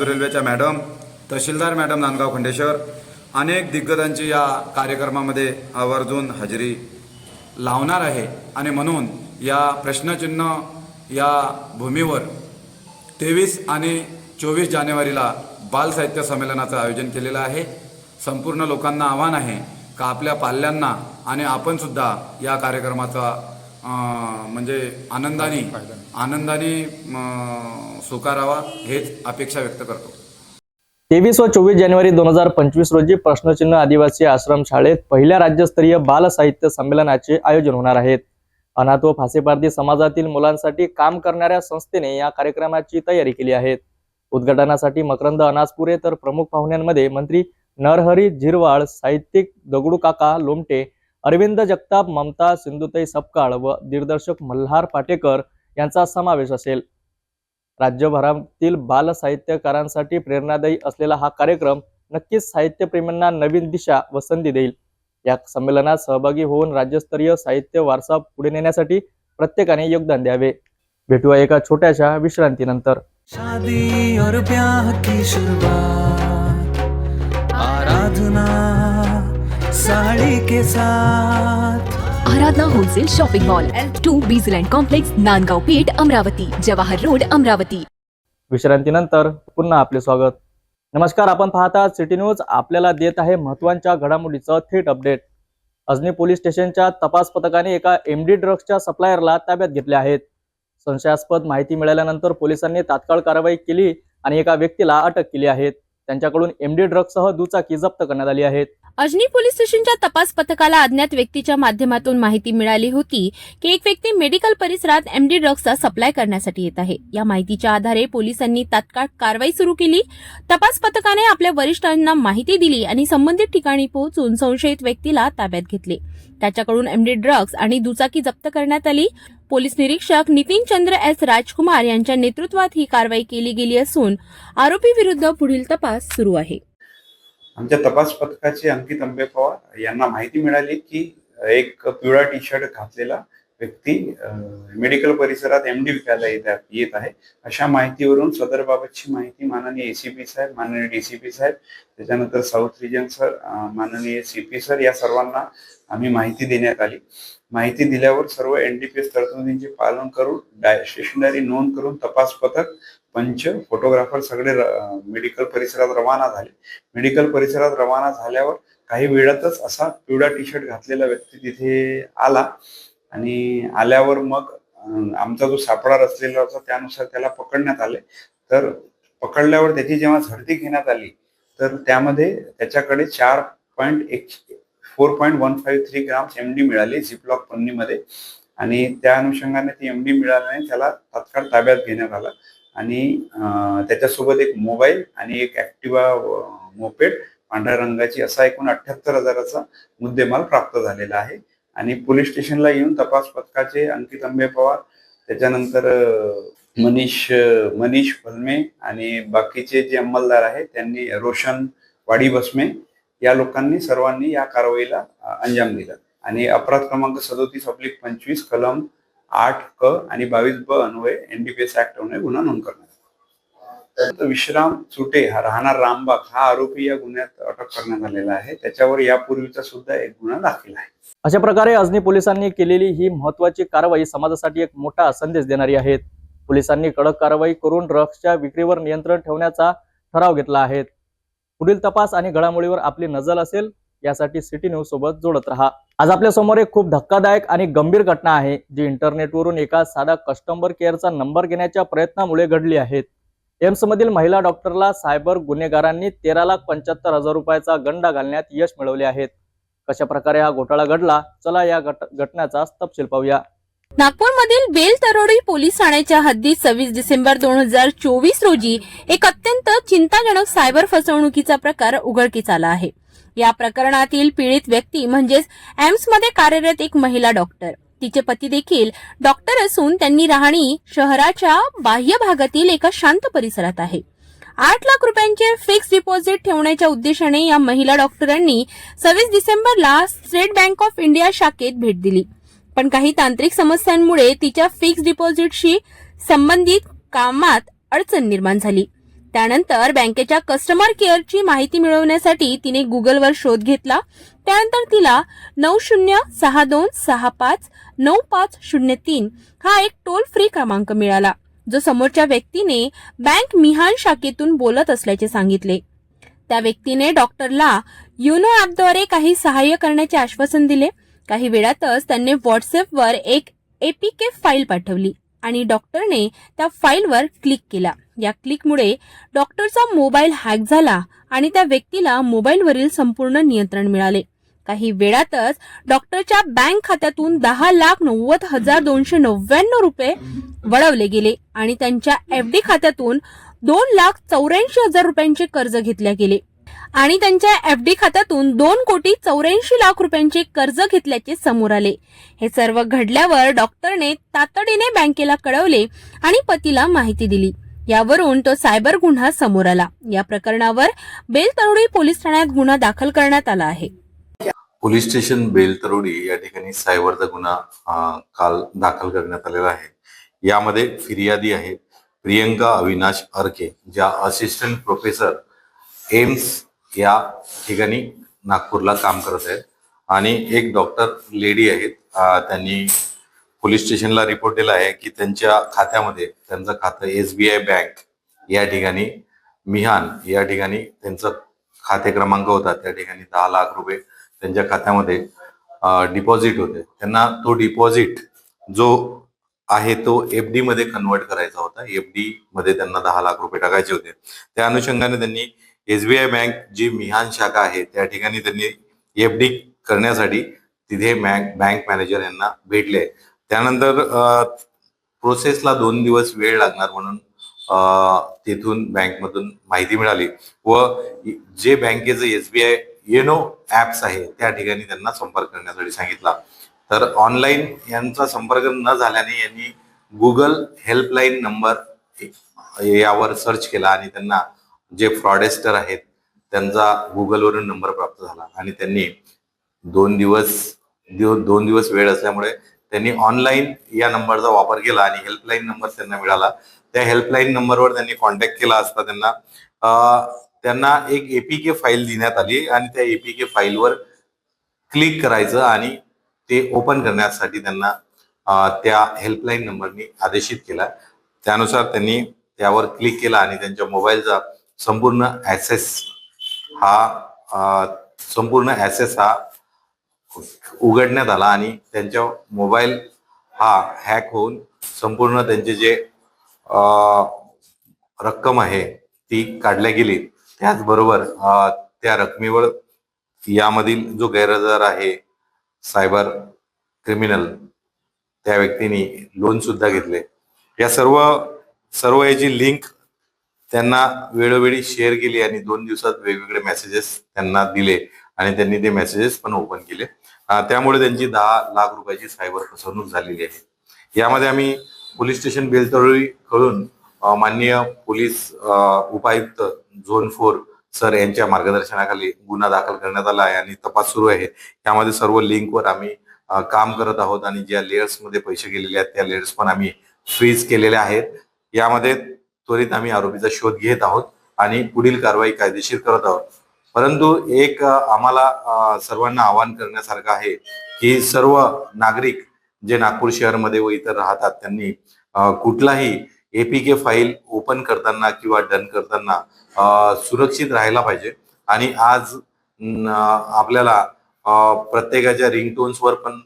रेल्वेच्या मॅडम, तहसीलदार मॅडम नांदगाव खंडेश्वर, अनेक दिग्गजांची या कार्यक्रमामध्ये आवर्जून हजेरी लावणार आहे. आणि म्हणून या प्रश्नचिन्ह या भूमीवर 23 आणि 24 जानेवारीला बाल साहित्य संमेलनाचं आयोजन केलेलं आहे. संपूर्ण लोकांना आव्हान आहे का आपल्या पाल्यांना आणि आपण सुद्धा या कार्यक्रमाचा म्हणजे आनंदाने स्वीकारावा, हेच अपेक्षा व्यक्त करतो. 23 व 24 जानेवारी 2025 रोजी प्रश्नचिन्ह आदिवासी आश्रम शाळेत पहिल्या राज्यस्तरीय बाल साहित्य संमेलनाचे आयोजन होणार आहेत. अनाथ व फासेपारधी समाजातील मुलांसाठी काम करणाऱ्या संस्थेने या कार्यक्रमाची तयारी केली आहे. उद्घाटनासाठी मकरंद अनासपुरे, तर प्रमुख पाहुण्यांमध्ये मंत्री नरहरी झिरवाळ, साहित्यिक दगडू काका लोमटे, अरविंद जगताप, ममता सिंधुताई सपकाळ व दिग्दर्शक मल्हार पाटेकर यांचा समावेश असेल. राज्यभरातील बाल साहित्यकारांसाठी प्रेरणादायी असलेला हा कार्यक्रम नक्कीच साहित्यप्रेमींना नवीन दिशा व संधी देईल. या संमेलनात सहभागी होऊन राज्यस्तरीय साहित्य वारसा पुढे नेण्यासाठी प्रत्येकाने योगदान द्यावे. भेटूया एका छोट्याशा विश्रांतीनंतर. शादी और ब्याह की शुरुआत आराधना साड़ी के साथ Aradhana wholesale shopping mall, L2 Bijland complex, Nandgaon Peth, Amravati, Jawahar road, Amravati. विश्रांतीनंतर पुन्हा आपले स्वागत. नमस्कार, आपण पाहता सिटी न्यूज. आपल्याला देत आहे महत्त्वाच्या घडामोडीचं थेट अपडेट. अजनी पोलीस स्टेशनच्या तपास पथकाने एका MD ड्रग्सच्या सप्लायरला ताब्यात घेतले आहेत. संशयास्पद माहिती मिळाल्यानंतर पोलिसांनी तात्काळ कारवाई केली आणि एका व्यक्तीला अटक केली आहे. त्यांच्याकडून MD ड्रग्ससह दुचाकी जप्त करण्यात आली आहेत. अजनी पोलीस स्टेशनच्या तपास पथकाला अज्ञात व्यक्तीच्या माध्यमातून माहिती मिळाली होती की एक व्यक्ती मेडिकल परिसरात MD ड्रग्सचा सप्लाय करण्यासाठी येत आहे. या माहितीच्या आधारे पोलिसांनी तात्काळ कारवाई सुरू केली. तपास पथकाने आपल्या वरिष्ठांना माहिती दिली आणि संबंधित ठिकाणी पोहोचून संशयित व्यक्तीला ताब्यात घेतले. त्याच्याकडून MD ड्रग्स आणि दुचाकी जप्त करण्यात आली. पोलीस निरीक्षक नितीन चंद्र S राजकुमार यांच्या नेतृत्वात ही कारवाई केली गेली असून आरोपी विरुद्ध पुढील तपास सुरू आहे. आमच्या तपास पथकाचे अंकित अंबे पवार यांना माहिती मिळाली की एक पिवळा टी-शर्ट घातलेला व्यक्ती मेडिकल परिसरात MD विकायला येत आहे. अशा माहितीवरून सदरबाबतची माहिती माननीय ACP साहेब, माननीय DCP साहेब, त्याच्यानंतर साऊथ रिजन सर, माननीय CP सर, या सर्वांना आम्ही माहिती देण्यात आली. माहिती दिल्यावर सर्व NDPS तरतुदींचे पालन करून स्टेशनरी नोंद करून तपास पथक, पंच, फोटोग्राफर सगळे मेडिकल परिसरात रवाना झाले. मेडिकल परिसरात रवाना झाल्यावर काही वेळातच असा पिवळा टी शर्ट घातलेला व्यक्ती तिथे आला आणि आल्यावर मग आमचा जो सापळा रचलेला होता त्यानुसार त्याला पकडण्यात आले. तर पकडल्यावर त्याची जेव्हा झडती घेण्यात आली तर त्यामध्ये त्याच्याकडे 4.153 ग्राम्स MD मिळाली झिपलॉक पन्नीमध्ये आणि त्या अनुषंगाने ती MD मिळाल्याने त्याला तात्काळ ताब्यात घेण्यात आला आणि त्याच्यासोबत एक मोबाईल आणि एक ॲक्टिवा मोपेड पांढऱ्या रंगाची असा एकूण 78,000चा मुद्देमाल प्राप्त झालेला आहे. आणि पोलीस स्टेशनला येऊन तपास पथकाचे अंकित अंबे पवार, त्याच्यानंतर मनीष फलमे आणि बाकीचे जे अंमलदार आहेत त्यांनी रोशन वाडी बसमे या लोकांनी सर्वांनी या कारवाईला अंजाम दिला आणि अपराध क्रमांक 37/25 कलम 8 क आणि 22 ब अन्वये NDPS ऍक्ट अन्वये गुन्हा नोंद करण्यात आला. विश्राम सुटे हा राहणार रामबाग हा आरोपी या गुन्ह्यात अटक करण्यात आलेला आहे. त्याच्यावर यापूर्वीचा सुद्धा एक गुन्हा दाखल आहे. अशा प्रकारे अजनी पोलिसांनी केलेली ही महत्त्वाची कारवाई समाजासाठी एक मोठा संदेश देणारी आहे. पोलिसांनी कडक कारवाई करून ड्रग्सच्या विक्रीवर नियंत्रण ठेवण्याचा ठराव घेतला आहे. पुढील तपास आणि घडामोडीवर आपली नजर असेल यासाठी सिटी न्यूज सोबत जोडत रहा. आज आपल्या समोर एक खूप धक्कादायक आणि गंभीर घटना आहे जी इंटरनेटवरून एका साधा कस्टमर केअरचा नंबर घेण्याच्या प्रयत्नामुळे घडली आहे. एम्स मधील महिला डॉक्टरला सायबर गुन्हेगारांनी 13,75,000 रुपयाचा गंडा घालण्यात यश मिळवले आहेत. कशा प्रकारे हा घोटाळा घडला, चला या घटनेचा तपशील पाहूया. नागपूरमधील बेलतरोडी पोलीस ठाण्याच्या हद्दीत 26 डिसेंबर 2024 रोजी एक अत्यंत चिंताजनक सायबर फसवणुकीचा प्रकार उघडकीस आला आहे. या प्रकरणातील पीडित व्यक्ती म्हणजेच एम्समध्ये कार्यरत एक महिला डॉक्टर. तिचे पती देखील डॉक्टर असून त्यांनी राहणी शहराच्या बाह्य भागातील एका शांत परिसरात आहे. 8 लाख रुपयांचे फिक्स डिपॉझिट ठेवण्याच्या उद्देशाने या महिला डॉक्टरांनी 26 डिसेंबरला स्टेट बँक ऑफ इंडिया शाखेत भेट दिली. पण काही तांत्रिक समस्यांमुळे तिच्या फिक्स डिपॉझिटशी संबंधित कामात अडचण निर्माण झाली. त्यानंतर बँकेच्या कस्टमर केअरची माहिती मिळवण्यासाठी तिने गुगलवर शोध घेतला. त्यानंतर तिला 9062659503 हा एक टोल फ्री क्रमांक मिळाला जो समोरच्या व्यक्तीने बँक मिहान शाखेतून बोलत असल्याचे सांगितले. त्या व्यक्तीने डॉक्टरला युनो ॲपद्वारे काही सहाय्य करण्याचे आश्वासन दिले. काही वेळातच त्यांनी व्हॉट्सअपवर एक APK फाईल पाठवली आणि डॉक्टरने त्या फाईलवर क्लिक केला. या क्लिकमुळे डॉक्टरचा मोबाईल हॅक झाला आणि त्या व्यक्तीला मोबाईलवरील संपूर्ण नियंत्रण मिळाले. काही वेळातच डॉक्टरच्या बँक खात्यातून 10,90,299 रुपये वळवले गेले आणि त्यांच्या FD खात्यातून 2,84,000 रुपयांचे कर्ज घेतले गेले आणि त्यांच्या FD खात्यातून 2,84,00,000 रुपयांचे कर्ज घेतल्याचे समोर आले. हे सर्व घडल्यावर डॉक्टरने तातडीने बँकेला कळवले आणि पतीला माहिती दिली. यावरून तो सायबर गुन्हा समोर आला. या प्रकरणावर बेलतरोडी पोलीस ठाण्यात गुन्हा दाखल करण्यात आला आहे. पोलीस स्टेशन बेलतरोडी या ठिकाणी सायबरचा गुन्हा काल दाखल करण्यात आलेला आहे. यामध्ये फिर्यादी आहेत प्रियंका अविनाश अर्के, ज्या असिस्टंट प्रोफेसर एम्स या ठिकाणी नागपूरला काम करत आहेत आणि एक डॉक्टर लेडी आहेत. त्यांनी पोलीस स्टेशनला रिपोर्ट दिला आहे की त्यांच्या खात्यामध्ये त्यांचं खातं SBI बँक या ठिकाणी मिहान या ठिकाणी त्यांचं खाते क्रमांक होता. त्या ठिकाणी 10 लाख रुपये त्यांच्या खात्यामध्ये डिपॉझिट होते. त्यांना तो डिपॉझिट जो आहे तो FD मध्ये कन्वर्ट करायचा होता. FD मध्ये त्यांना 10 लाख रुपये टाकायचे होते. त्या अनुषंगाने त्यांनी SBI बँक जी मिहान शाखा आहे त्या ठिकाणी त्यांनी FD करण्यासाठी तिथे बँक मॅनेजर यांना भेटले. त्यानंतर प्रोसेसला 2 दिवस वेळ लागणार म्हणून तिथून बँकमधून माहिती मिळाली व जे बँकेचे SBI येनो ऍप्स आहे त्या ठिकाणी त्यांना संपर्क करण्यासाठी सांगितला. तर ऑनलाईन यांचा संपर्क न झाल्याने यांनी गुगल हेल्पलाईन नंबर यावर सर्च केला आणि त्यांना जे फ्रॉडेस्टर आहेत त्यांचा गुगलवरून नंबर प्राप्त झाला आणि त्यांनी 2 दिवस वेळ असल्यामुळे त्यांनी ऑनलाईन या नंबरचा वापर केला आणि हेल्पलाईन नंबर त्यांना मिळाला. त्या हेल्पलाईन नंबरवर त्यांनी कॉन्टॅक्ट केला असता त्यांना एक APK फाईल देण्यात आली आणि त्या APK फाईलवर क्लिक करायचं आणि ते ओपन करण्यासाठी त्यांना त्या हेल्पलाईन नंबरनी आदेशित केला. त्यानुसार त्यांनी त्यावर क्लिक केला आणि त्यांच्या मोबाईलचा संपूर्ण ऍक्सेस हा संपूर्ण ॲसेस हा उघडण्यात आला आणि त्यांच्या मोबाईल हा हॅक होऊन संपूर्ण त्यांचे जे रक्कम आहे ती काढल्या गेली. त्याचबरोबर त्या रकमेवर यामधील जो गैरहजर आहे सायबर क्रिमिनल त्या व्यक्तीने लोन सुद्धा घेतले. या सर्व याची लिंक त्यांना वेळोवेळी शेअर केली आणि 2 दिवसात वेगवेगळे मेसेजेस त्यांना दिले आणि त्यांनी ते मेसेजेस पण ओपन केले. त्यामुळे त्यांची 10 लाख रुपयाची सायबर फसवणूक झालेली आहे. यामध्ये आम्ही पोलीस स्टेशन बेलतरोळी कडून माननीय पोलीस उपायुक्त झोन 4 सर यांच्या मार्गदर्शनाखाली गुन्हा दाखल करण्यात आला आहे आणि तपास सुरू आहे. यामध्ये सर्व लिंकवर आम्ही काम करत आहोत आणि ज्या लेयर्समध्ये पैसे गेलेले आहेत त्या लेयर्स पण आम्ही फ्रीज केलेल्या आहेत. यामध्ये त्वरित आम्ही आरोपीचा शोध घेत आहोत आणि पुढील कारवाई कायदेशीर करत आहोत. परंतु एक आम्हाला सर्वांना आवाहन करण्यासारखं आहे की सर्व नागरिक जे नागपूर शहरमध्ये व इतर राहतात त्यांनी कुठलाही APK फाईल ओपन करताना किंवा डन करताना सुरक्षित राहायला पाहिजे. आणि आज आपल्याला प्रत्येकाच्या रिंगटोन्सवर पण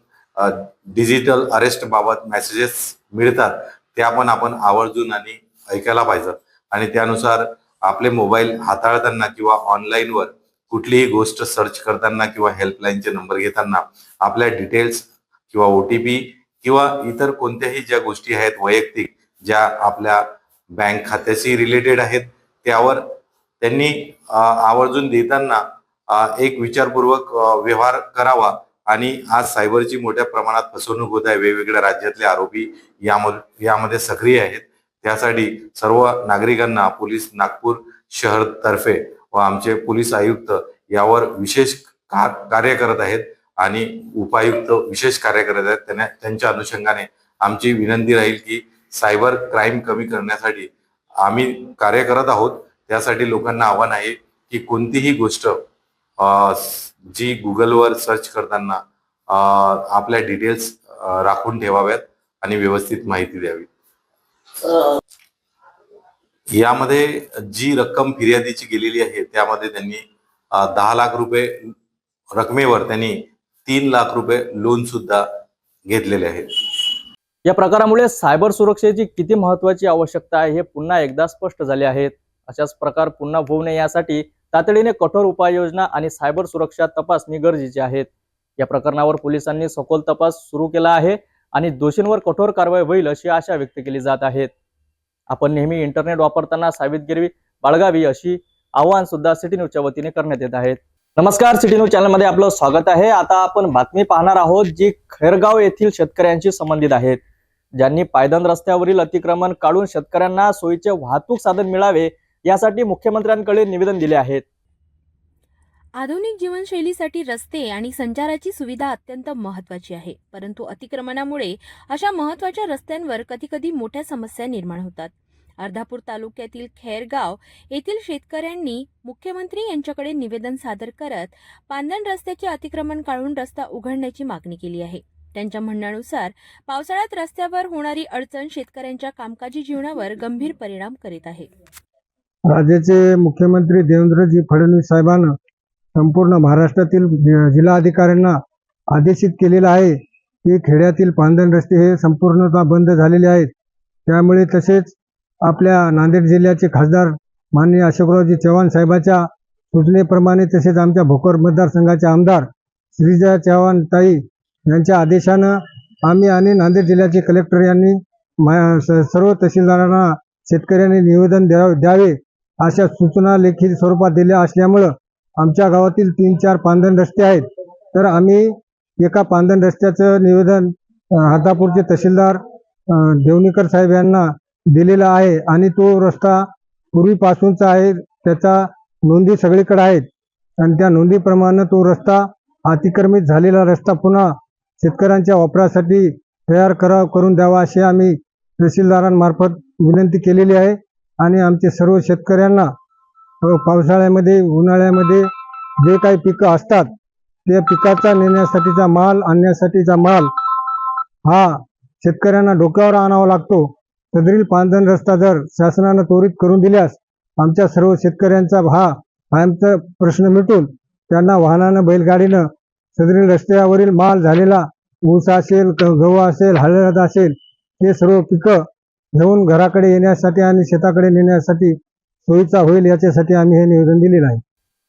डिजिटल अरेस्ट बाबत मेसेजेस मिळतात. त्या पण आपण आवर्जून आणि ऐकायला पाहिजे आणि त्यानुसार आपले मोबाईल हाताळताना किंवा ऑनलाईनवर कुठलीही गोष्ट सर्च करताना किंवा हेल्पलाईनचे नंबर घेताना आपल्या डिटेल्स किंवा OTP किंवा इतर कोणत्याही ज्या गोष्टी आहेत वैयक्तिक ज्या आपल्या बँक खात्याशी रिलेटेड आहेत त्यावर त्यांनी आवर्जून देताना एक विचारपूर्वक व्यवहार करावा. आणि आज सायबरची मोठ्या प्रमाणात फसवणूक होत आहे. वेगवेगळ्या राज्यातले आरोपी यामध्ये सक्रिय आहेत. त्यासाठी सर्व नागरिकांना पोलीस नागपूर शहर तर्फे व आमचे पोलीस आयुक्त यावर विशेष कार्य करत आहेत आणि उपायुक्त विशेष कार्य करत आहेत. त्यांच्या अनुषंगाने आमची विनंती राहील की सायबर क्राईम कमी करण्यासाठी आम्ही कार्य करत आहोत. त्यासाठी लोकांना आव्हान आहे की कोणतीही गोष्ट जी गुगलवर सर्च करताना आपल्या डिटेल्स राखून ठेवाव्यात आणि व्यवस्थित माहिती द्यावी. यामध्ये जी रक्कम फिर्यादीची गेलेली आहे त्यामध्ये त्यांनी 10 लाख रुपये रकमेवर त्यांनी 3 लाख रुपये लोन सुद्धा घेतलेले आहेत. या प्रकारामुळे सायबर सुरक्षेची किती महत्त्वाची आवश्यकता आहे हे पुन्हा एकदा स्पष्ट झाले आहे. अशाच प्रकार पुन्हा होऊ नये यासाठी तातडीने कठोर उपाययोजना आणि सायबर सुरक्षा तपासणी गरजेची आहेत. या प्रकरणावर पोलिसांनी सखोल तपास सुरू केला आहे आणि दोषींवर कठोर कारवाई होईल अशी आशा व्यक्त केली जात आहे. आपण नेहमी इंटरनेट वापरताना सावधगिरी बाळगावी अशी आवाहन सुद्धा सिटी न्यूजच्या वतीने करण्यात येत आहे. नमस्कार, सिटी न्यूज चॅनलमध्ये आपलं स्वागत आहे. आता आपण बातमी पाहणार आहोत जी खैरगाव येथील शेतकऱ्यांशी संबंधित आहेत, ज्यांनी पायदन रस्त्यावरील अतिक्रमण काढून शेतकऱ्यांना सोयीचे वाहतूक साधन मिळावे यासाठी मुख्यमंत्र्यांकडे निवेदन दिले आहेत. आधुनिक जीवनशैलीसाठी रस्ते आणि संचाराची सुविधा अत्यंत महत्त्वाची आहे, परंतु अतिक्रमणामुळे अशा महत्त्वाच्या रस्त्यांवर कधीकधी मोठ्या समस्या निर्माण होतात. अर्धापूर तालुक्यातील खैरगाव येथील शेतकऱ्यांनी मुख्यमंत्री यांच्याकडे निवेदन सादर करत पांदण रस्त्याचे अतिक्रमण काढून रस्ता उघडण्याची मागणी केली आहे. त्यांच्या म्हणण्यानुसार पावसाळ्यात रस्त्यावर होणारी अडचण शेतकऱ्यांच्या कामकाजी जीवनावर गंभीर परिणाम करीत आहे. राज्याचे मुख्यमंत्री देवेंद्रजी फडणवीस साहेबांना संपूर्ण महाराष्ट्रातील जिल्हाधिकाऱ्यांना आदेशित केलेलं आहे की खेड्यातील पांदण रस्ते हे संपूर्णतः बंद झालेले आहेत. त्यामुळे तसेच आपल्या नांदेड जिल्ह्याचे खासदार माननीय अशोकरावजी चव्हाण साहेबांच्या सूचनेप्रमाणे तसेच आमच्या भोकर मतदारसंघाचे आमदार श्रीजया चव्हाण ताई यांच्या आदेशानं आम्ही आणि नांदेड जिल्ह्याचे कलेक्टर यांनी सर्व तहसीलदारांना शेतकऱ्यांनी निवेदन द्यावे अशा सूचना लेखी स्वरूपात दिल्या असल्यामुळं आमच्या गावातील 3-4 पांदण रस्ते आहेत. तर आम्ही एका पांदण रस्त्याचं निवेदन अर्धापूरचे तहसीलदार देवणीकर साहेब यांना दिलेला आहे आणि तो रस्ता पूर्वीपासूनचा आहे. त्याचा नोंदी सगळीकडे आहेत आणि त्या नोंदीप्रमाणे तो रस्ता अतिक्रमित झालेला रस्ता पुन्हा शेतकऱ्यांच्या वापरासाठी तयार करून द्यावा अशी आम्ही तहसीलदारांमार्फत विनंती केलेली आहे. आणि आमचे सर्व शेतकऱ्यांना पावसाळ्यामध्ये उन्हाळ्यामध्ये जे काही पिकं असतात त्या पिकाचा नेण्यासाठीचा माल आणण्यासाठीचा माल हा शेतकऱ्यांना डोक्यावर आणावा लागतो. सदरील पांदण रस्ता जर शासनानं त्वरित करून दिल्यास आमच्या सर्व शेतकऱ्यांचा हा कायमचा प्रश्न मिटून त्यांना वाहनानं बैलगाडीनं सदरील रस्त्यावरील माल झालेला ऊस असेल गहू असेल हळद असेल हे सर्व पिकं घेऊन घराकडे येण्यासाठी आणि शेताकडे नेण्यासाठी सोयीचा होईल याच्यासाठी आम्ही हे निवेदन दिलेलं आहे.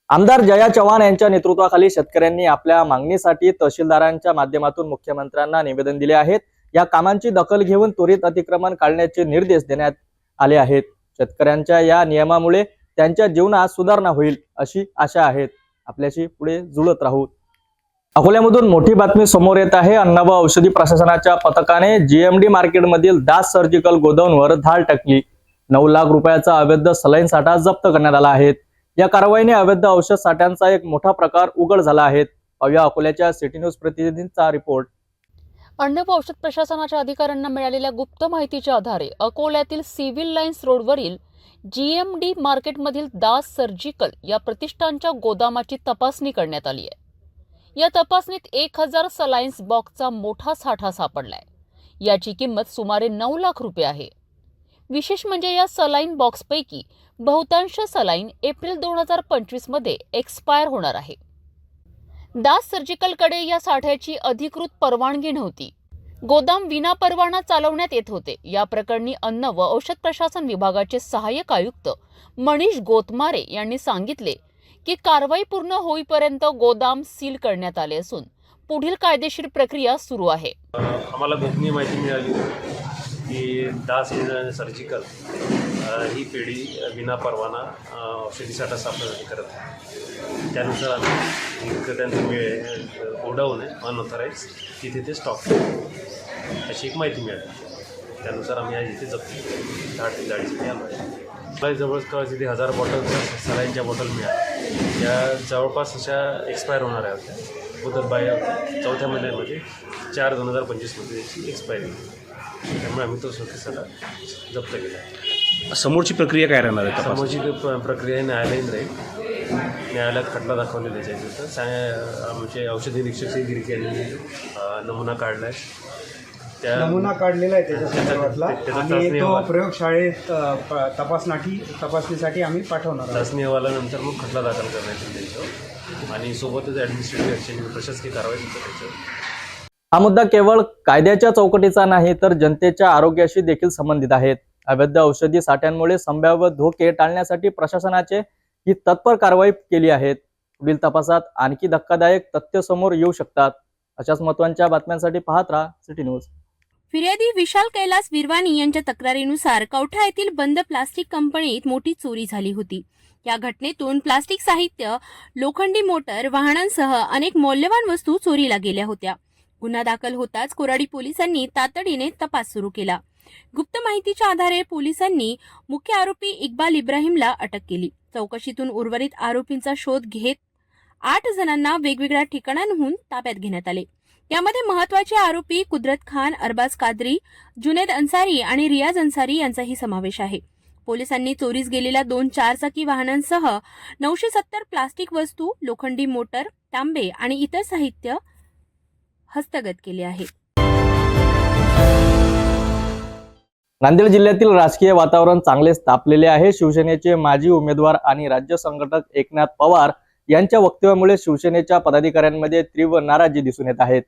आमदार जया चव्हाण यांच्या नेतृत्वाखाली शेतकऱ्यांनी आपल्या मागणीसाठी तहसीलदारांच्या माध्यमातून मुख्यमंत्र्यांना निवेदन दिले आहेत. या कामांची दखल घेऊन त्वरित अतिक्रमण काढण्याचे निर्देश देण्यात आले आहेत. शेतकऱ्यांच्या या नियमामुळे त्यांच्या जीवनात सुधारणा होईल अशी आशा आहेत. आपल्याशी पुढे जुळत राहू. अकोल्यामधून मोठी बातमी समोर येत आहे. अन्न व औषधी प्रशासनाच्या पथकाने जीएमडी मार्केटमधील दास सर्जिकल गोदाऊनवर धाड टाकली. 9 लाख रुपयाचा अवैध सलाईन साठा जप्त करण्यात आला आहे. या कारवाईने अवैध औषध साठ्यांचा एक मोठा प्रकार उघड झाला आहे. पाहूया अकोल्याच्या सिटी न्यूज प्रतिनिधींचा रिपोर्ट. अन्न व औषध प्रशासनाच्या अधिकाऱ्यांना मिळालेल्या गुप्त माहितीच्या आधारे अकोल्यातील सिव्हिल लाईन्स रोडवरील जीएमडी मार्केटमधील दास सर्जिकल या प्रतिष्ठानच्या गोदामाची तपासणी करण्यात आली आहे. या तपासणीत 1000 सलाईन्स बॉक्सचा मोठा साठा सापडलाय. याची किंमत सुमारे 9 लाख रुपये आहे. विशेष म्हणजे या सलाईन बॉक्सपैकी बहुतांश सलाईन एप्रिल 2025 मध्ये एक्सपायर होणार आहे. दास सर्जिकलकडे या साठ्याची अधिकृत परवानगी नव्हती. गोदाम विनापरवाना चालवण्यात येत होते. या प्रकरणी अन्न व औषध प्रशासन विभागाचे सहाय्यक आयुक्त मनीष गोतमारे यांनी सांगितले की कारवाई पूर्ण होईपर्यंत गोदाम सील करण्यात आले असून पुढील कायदेशीर प्रक्रिया सुरू आहे. आम्हाला गोपनीय माहिती मिळाली की दास सर्जिकल ही पेढी विना परवाना औषधी साठा सापडा करत आहे. त्यानुसार आम्ही त्यांचं गोडाऊन आहे अनऑथराईज तिथे ते स्टॉक केलं अशी एक माहिती मिळाली. त्यानुसार आम्ही आज इथे जप्त गाडीसाठी आलो आहे. मला जवळपास इथे 1000 बॉटल सलाईनच्या बॉटल मिळाल्या. त्या जवळपास अशा एक्सपायर होणाऱ्या होत्या. उदर चौथ्या महिन्यामध्ये 4/2025 त्याची एक्सपायरी. त्यामुळे आम्ही तो साठा जप्त केला. समोरची प्रक्रिया काय राहणार आहे? समोरची प्रक्रिया न्यायालयीन राहील. न्यायालयात खटला दाखवलेला त्याच्यात आमचे औषधी निरीक्षक गिरकी यांनी नमुना काढला आहे. त्या नमुना काढलेला आहे त्याच्या संदर्भातला आणि तो प्रयोगशाळेत तपासणीसाठी आम्ही पाठवणार. चाचणी अहवालानंतर मग खटला दाखल करण्यात येईल त्याच्यावर आणि सोबतच ॲडमिनिस्ट्रेटिव्ह ॲक्शन प्रशासकीय कारवाई त्याच्यावर. हा मुद्दा केवळ कायद्याच्या चौकटीचा नाही तर जनतेच्या आरोग्याशी देखील संबंधित आहेत. अवैध औषधी साठ्यांमुळे संभाव्य धोके टाळण्यासाठी प्रशासनाचे ही तत्पर कारवाई केली आहे. पुढील तपासात आणखी धक्कादायक तथ्य समोर येऊ शकतात. अशाच महत्त्वाच्या बातम्यांसाठी पाहत राहा सिटी न्यूज. फिर्यादी विशाल कैलास विरवानी यांच्या तक्रारीनुसार कवठा येथील बंद प्लास्टिक कंपनीत मोठी चोरी झाली होती. या घटनेतून प्लास्टिक साहित्य, लोखंडी मोटर वाहनांसह अनेक मौल्यवान वस्तू चोरीला गेल्या होत्या. गुन्हा दाखल होताच कोराडी पोलिसांनी तातडीने तपास सुरू केला. गुप्त माहितीच्या आधारे पोलिसांनी मुख्य आरोपी इक्बाल इब्राहिमला अटक केली. चौकशीतून उर्वरित आरोपींचा शोध घेत 8 जणांना वेगवेगळ्या ठिकाणांहून ताब्यात घेण्यात आले. यामध्ये महत्त्वाचे आरोपी कुदरत खान, अरबाज कादरी, जुनेद अन्सारी आणि रियाज अन्सारी यांचाही समावेश आहे. पोलिसांनी चोरीस गेलेल्या 2 चारचाकी वाहनांसह 970 प्लास्टिक वस्तू, लोखंडी मोटर, तांबे आणि इतर साहित्य हस्तगत केले आहे. नांदेड जिल्ह्यातील राजकीय वातावरण चांगलेच तापलेले आहे. शिवसेनेचे माजी उमेदवार आणि राज्य संघटक एकनाथ पवार यांच्या वक्तव्यामुळे शिवसेनेच्या पदाधिकाऱ्यांमध्ये तीव्र नाराजी दिसून येत आहेत.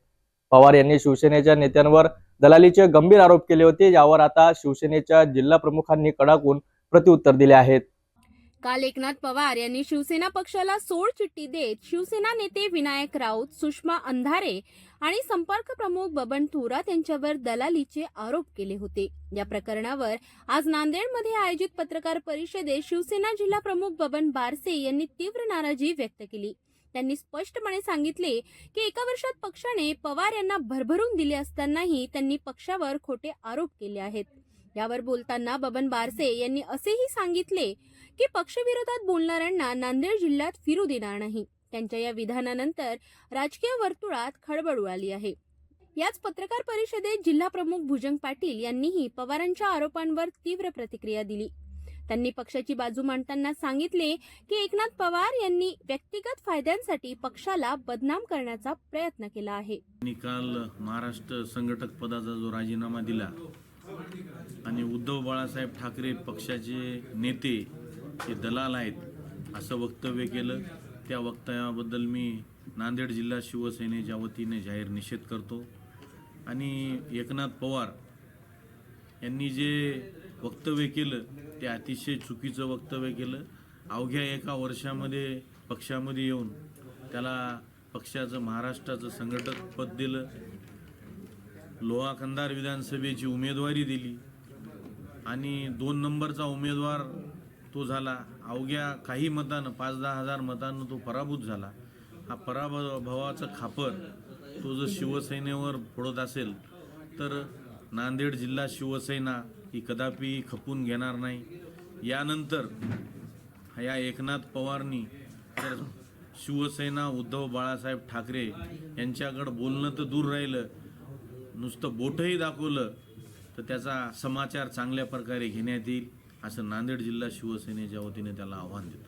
पवार यांनी शिवसेनेच्या नेत्यांवर दलालीचे गंभीर आरोप केले होते. यावर आता शिवसेनेच्या जिल्हा प्रमुखांनी कडाकून प्रत्युत्तर दिले आहेत. काल एकनाथ पवार यांनी शिवसेना पक्षाला सोड चिठ्ठी देत शिवसेना नेते विनायक राऊत, सुषमा अंधारे आणि संपर्क प्रमुख बबन थोरात यांच्यावर दलालीचे आरोप केले होते. या प्रकरणावर आज नांदेडमध्ये आयोजित पत्रकार परिषदेत शिवसेना जिल्हा प्रमुख बबन बारसे यांनी तीव्र नाराजी व्यक्त केली. त्यांनी स्पष्टपणे सांगितले की एका वर्षात पक्षाने पवार यांना भरभरून दिले असतानाही त्यांनी पक्षावर खोटे आरोप केले आहेत. यावर बोलताना बबन बारसे यांनी असेही सांगितले की पक्षविरोधात बोलणाऱ्यांना नांदेड जिल्ह्यात फिरू देणार नाही. त्यांच्या या विधानानंतर राजकीय वर्तुळात खळबळ उडाली आहे. याच पत्रकार परिषदेत जिल्हा प्रमुख भुजंग पाटील यांनीही पवारांच्या आरोपांवर तीव्र प्रतिक्रिया दिली. त्यांनी पक्षाची बाजू मांडताना सांगितले की एकनाथ पवार यांनी व्यक्तिगत फायद्यांसाठी पक्षाला बदनाम करण्याचा प्रयत्न केला आहे. काल महाराष्ट्र संघटक पदाचा जो राजीनामा दिला आणि उद्धव बाळासाहेब ठाकरे पक्षाचे नेते हे दलाल आहेत असं वक्तव्य केलं. त्या वक्तव्याबद्दल मी नांदेड जिल्हा शिवसेनेच्या वतीने जाहीर निषेध करतो आणि एकनाथ पवार यांनी जे वक्तव्य केलं ते अतिशय चुकीचं वक्तव्य केलं. अवघ्या एका वर्षामध्ये पक्षामध्ये येऊन त्याला पक्षाचं महाराष्ट्राचं संघटक पद दिलं, लोहा कंधार विधानसभेची उमेदवारी दिली आणि 2 नंबरचा उमेदवार तो झाला. अवघ्या काही मतानं 5-10 हजार मतांनं तो पराभूत झाला. हा पराभवाचं खापर तो जर शिवसेनेवर फोडत असेल तर नांदेड जिल्हा शिवसेना ही कदापि खपून घेणार नाही. यानंतर या एकनाथ पवारनी तर शिवसेना उद्धव बाळासाहेब ठाकरे यांच्याकडं बोलणं तर दूर राहिलं, नुसतं बोटही दाखवलं तर त्याचा समाचार चांगल्या प्रकारे घेण्यात येईल असं नांदेड जिल्हा शिवसेनेच्या वतीने त्याला आव्हान देतो.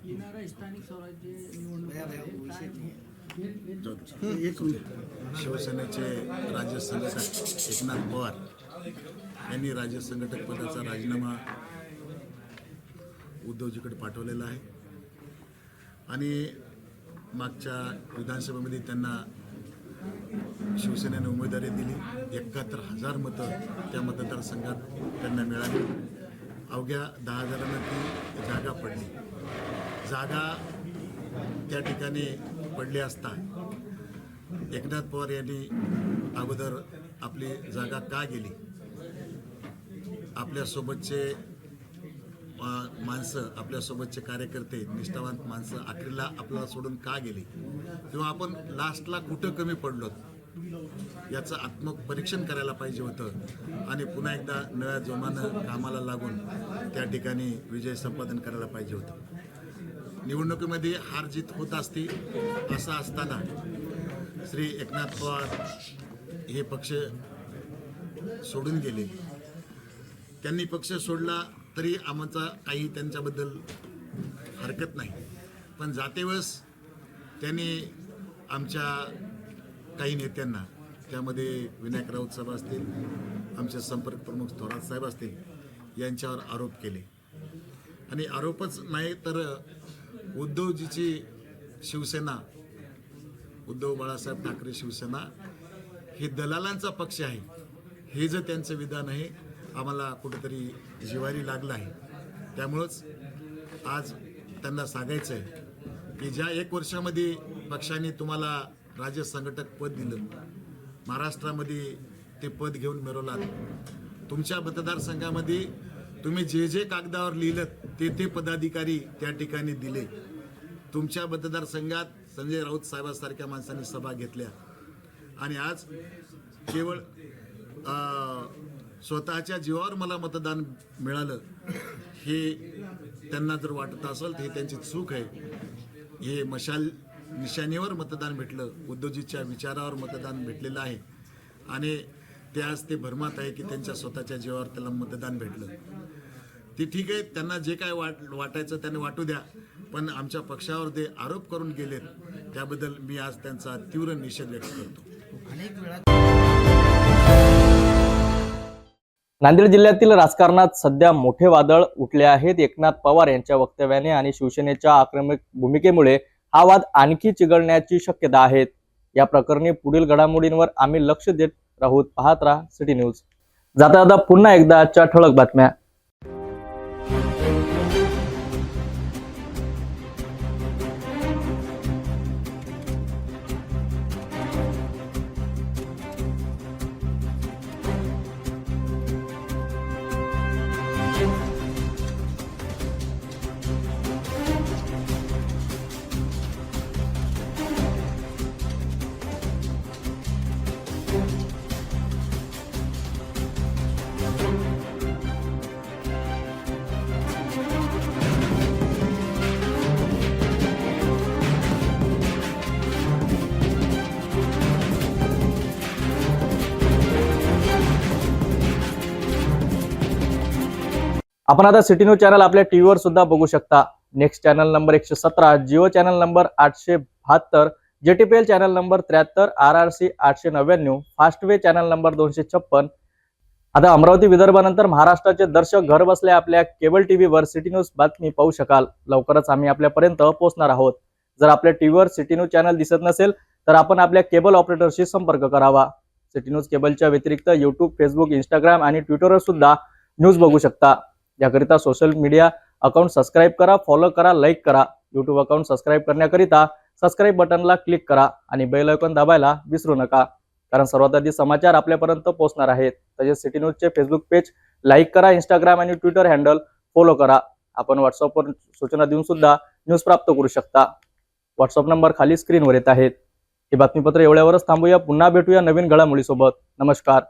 शिवसेनेचे राज्य संघटक एकनाथ पवार यांनी राज्य संघटक पदाचा राजीनामा उद्धवजीकडे पाठवलेला आहे आणि मागच्या विधानसभेमध्ये त्यांना शिवसेनेने उमेदवारी दिली. 71,000 मतं त्या मतदारसंघात त्यांना मिळाली. अवघ्या 10,000 ती जागा पडली. जागा त्या ठिकाणी पडली असता एकनाथ पवार यांनी अगोदर आपली जागा का गेली, आपल्यासोबतचे माणसं, आपल्यासोबतचे कार्यकर्ते, निष्ठावान माणसं अखेरला आपल्याला सोडून का गेली किंवा आपण लास्टला कुठं कमी पडलो याचं आत्मपरीक्षण करायला पाहिजे होतं आणि पुन्हा एकदा नव्या जोमानं कामाला लागून त्या ठिकाणी विजय संपादन करायला पाहिजे होतं. निवडणुकीमध्ये हार जीत होत असते. असं असताना श्री एकनाथ पवार हे पक्ष सोडून गेले. त्यांनी पक्ष सोडला तरी आमचा काही त्यांच्याबद्दल हरकत नाही, पण जातेवेळेस त्यांनी आमच्या काही नेत्यांना, त्यामध्ये विनायक राऊत साहेब असतील, आमचे संपर्क प्रमुख थोरात साहेब असतील, यांच्यावर आरोप केले आणि आरोपच नाही तर उद्धवजीची शिवसेना, उद्धव बाळासाहेब ठाकरे शिवसेना हे दलालांचा पक्ष आहे हे जर त्यांचं विधान आहे आम्हाला कुठेतरी जिव्हारी लागलं आहे. त्यामुळंच आज त्यांना सांगायचं आहे की ज्या 1 वर्षामध्ये पक्षाने तुम्हाला राज्य संघटक पद दिलं, महाराष्ट्रामध्ये ते पद घेऊन मिरवलात, तुमच्या मतदारसंघामध्ये तुम्ही जे जे कागदावर लिहिलं ते पदाधिकारी त्या ठिकाणी दिले. तुमच्या मतदारसंघात संजय राऊत साहेबांसारख्या माणसांनी सभा घेतल्या आणि आज केवळ स्वतःच्या जीवावर मला मतदान मिळालं हे त्यांना जर वाटत असेल तर हे त्यांची चूक आहे. हे मशाल निशाणीवर मतदान भेटलं, उद्धवजीच्या विचारावर मतदान भेटलेलं आहे आणि ते आज ते भरमात आहे की त्यांच्या स्वतःच्या जीवावर त्याला मतदान भेटलं. ते ठीक आहे, त्यांना जे काय वाटायचं त्यांनी वाटू द्या, पण आमच्या पक्षावर ते आरोप करून गेलेत त्याबद्दल मी आज त्यांचा तीव्र निषेध व्यक्त करतो. नांदेड जिल्ह्यातील राजकारणात सध्या मोठे वादळ उठले आहेत. एकनाथ पवार यांच्या वक्तव्याने आणि शिवसेनेच्या आक्रमक भूमिकेमुळे हा वाद आणखी चिघळण्याची शक्यता आहे. या प्रकरणी पुढील घडामोडींवर आम्ही लक्ष देत राहू. पाहत राहा सिटी न्यूज. जाता पुन्हा एकदा आजच्या ठळक बातम्या. आपण आता सिटी न्यूज चॅनल आपल्या टीव्हीवर सुद्धा बघू शकता. Next channel number 117, Jio channel number 872, JTPL channel number 73, RRC 899, Fastway channel number 256. आता अमरावती विदर्भानंतर महाराष्ट्राचे दर्शक घर बसल्या आपल्या केबल टीव्हीवर सिटी न्यूज बातमी पाहू शकाल. लवकरच आम्ही आपल्यापर्यंत पोहोचणार आहोत. जर आपल्या टीव्हीवर सिटी न्यूज चॅनल दिसत नसेल तर आपण आपल्या केबल ऑपरेटरशी संपर्क करावा. सिटी न्यूज केबलच्या व्यतिरिक्त यूट्यूब, फेसबुक, इंस्टाग्राम आणि ट्विटरवर सुद्धा न्यूज बघू शकता. याकरिता सोशल मीडिया अकाउंट सबस्क्राईब करा, फॉलो करा, लाईक करा. यूट्यूब अकाउंट सबस्क्राईब करण्याकरिता सबस्क्राईब बटनला क्लिक करा आणि बेल आयकॉन दाबायला विसरू नका, कारण सर्वात आधी समाचार आपल्यापर्यंत पोहोचणार आहेत. तसेच सिटी न्यूजचे फेसबुक पेज लाईक करा, इंस्टाग्राम आणि ट्विटर हँडल फॉलो करा. आपण व्हॉट्सअपवर सूचना देऊन सुद्धा न्यूज प्राप्त करू शकता. व्हॉट्सअप नंबर खाली स्क्रीनवर येत आहेत. हे बातमीपत्र एवढ्यावरच थांबूया. पुन्हा भेटूया नवीन घडामोडीसोबत. नमस्कार.